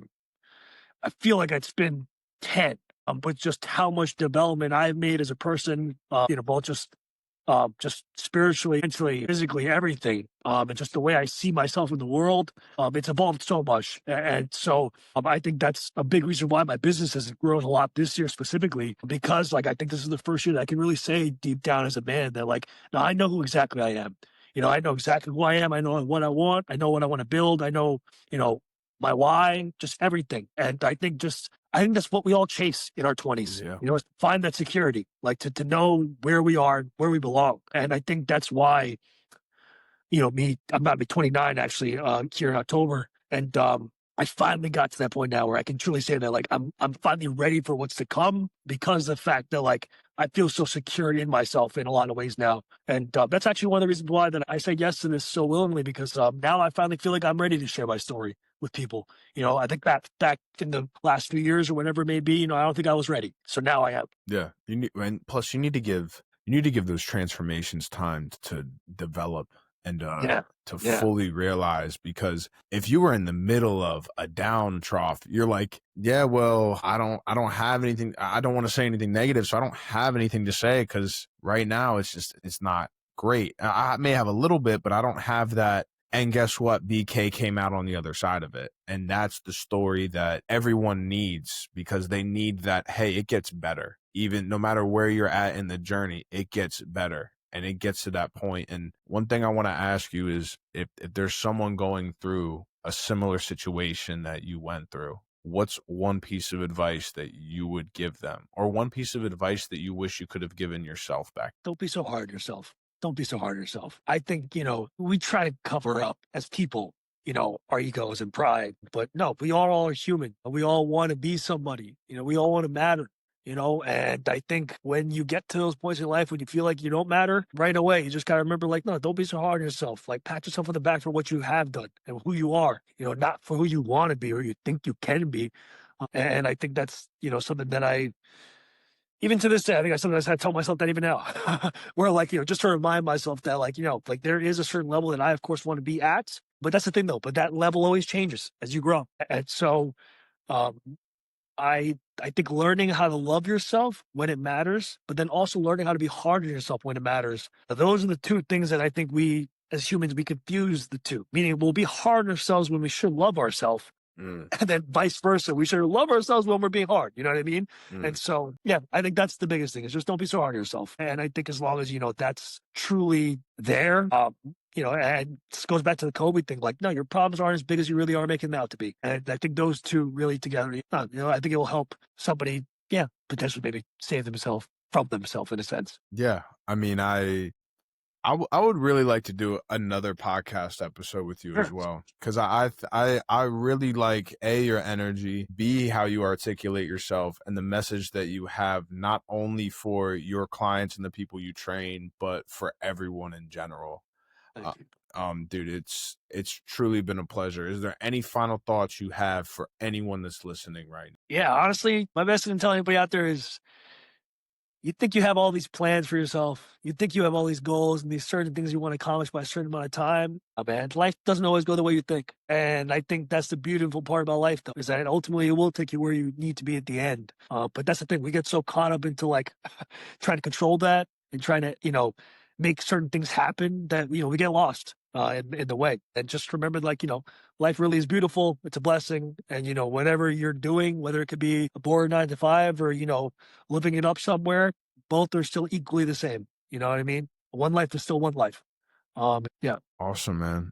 feel like it's been 10, but just how much development I've made as a person, both just spiritually, mentally, physically, everything, and just the way I see myself in the world, it's evolved so much. And so I think that's a big reason why my business has grown a lot this year specifically, because like, I think this is the first year that I can really say deep down as a man that like, now I know who exactly I am. I know exactly who I am. I know what I want. I know what I want to build. I know, my why, just everything. And I think just I think that's what we all chase in our 20s. Yeah. You know, is find that security, like to know where we are, where we belong. And I think that's why, I'm about to be 29 actually, here in October. And I finally got to that point now where I can truly say that like I'm finally ready for what's to come because of the fact that like I feel so secure in myself in a lot of ways now. And that's actually one of the reasons why that I say yes to this so willingly because now I finally feel like I'm ready to share my story with people. I think back in the last few years or whatever it may be, I don't think I was ready. So now I am. Yeah. And plus you need to give those transformations time to develop and Yeah. to Yeah. fully realize, because if you were in the middle of a down trough, you're like, yeah, well, I don't have anything. I don't want to say anything negative, so I don't have anything to say because right now it's not great. I may have a little bit, but I don't have that. And guess what? BK came out on the other side of it. And that's the story that everyone needs, because they need that, hey, it gets better. Even no matter where you're at in the journey, it gets better. And it gets to that point. And one thing I want to ask you is if there's someone going through a similar situation that you went through, what's one piece of advice that you would give them, or one piece of advice that you wish you could have given yourself back? Don't be so hard on yourself. Don't be so hard on yourself. I think, we try to cover up as people, our egos and pride, but no, we all are human. We all want to be somebody, we all want to matter, and I think when you get to those points in life when you feel like you don't matter right away, you just got to remember, like, no, don't be so hard on yourself. Like, pat yourself on the back for what you have done and who you are, not for who you want to be or you think you can be. And I think that's, something that even to this day, I think I sometimes I tell myself that even now, where like, just to remind myself that like, like there is a certain level that I, of course, want to be at. But that's the thing though, but that level always changes as you grow. And so um, I think learning how to love yourself when it matters, but then also learning how to be hard on yourself when it matters. Those are the two things that I think we as humans, we confuse the two, meaning we'll be hard on ourselves when we should love ourselves. Mm, And then vice versa. We should love ourselves when we're being hard. You know what I mean? mm. And so, yeah, I think that's the biggest thing is just don't be so hard on yourself. And I think as long as, that's truly there, and this goes back to the COVID thing, like, no, your problems aren't as big as you really are making them out to be. And I think those two really together, I think it will help somebody, potentially maybe save themselves from themselves in a sense. Yeah. I mean, I would really like to do another podcast episode with you as Sure. well, because I really like your energy, B, how you articulate yourself, and the message that you have not only for your clients and the people you train, but for everyone in general. Thank you. Dude, it's truly been a pleasure. Is there any final thoughts you have for anyone that's listening right now? Yeah, honestly, my best thing to tell anybody out there is you think you have all these plans for yourself. You think you have all these goals and these certain things you want to accomplish by a certain amount of time. Man, life doesn't always go the way you think. And I think that's the beautiful part about life, though, is that ultimately it will take you where you need to be at the end. But that's the thing. We get so caught up into like trying to control that and trying to, make certain things happen that, we get lost in the way. And just remember, like, life really is beautiful. It's a blessing. And, whatever you're doing, whether it could be a boring 9 to 5 or, living it up somewhere, both are still equally the same. You know what I mean? One life is still one life. Yeah. Awesome, man.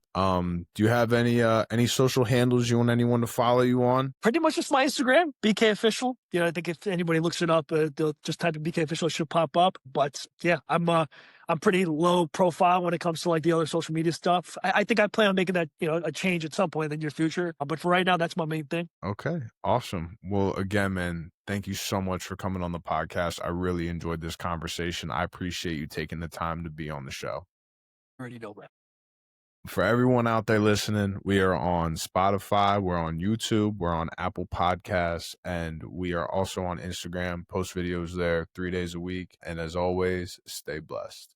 Do you have any social handles you want anyone to follow you on? Pretty much just my Instagram, BK Official. I think if anybody looks it up, they'll just type in BK Official, it should pop up. But yeah, I'm pretty low profile when it comes to like the other social media stuff. I think I plan on making that, a change at some point in the near future. But for right now, that's my main thing. Okay, awesome. Well, again, man, thank you so much for coming on the podcast. I really enjoyed this conversation. I appreciate you taking the time to be on the show. Already know that. For everyone out there listening, we are on Spotify, we're on YouTube, we're on Apple Podcasts, and we are also on Instagram. Post videos there 3 days a week. And as always, stay blessed.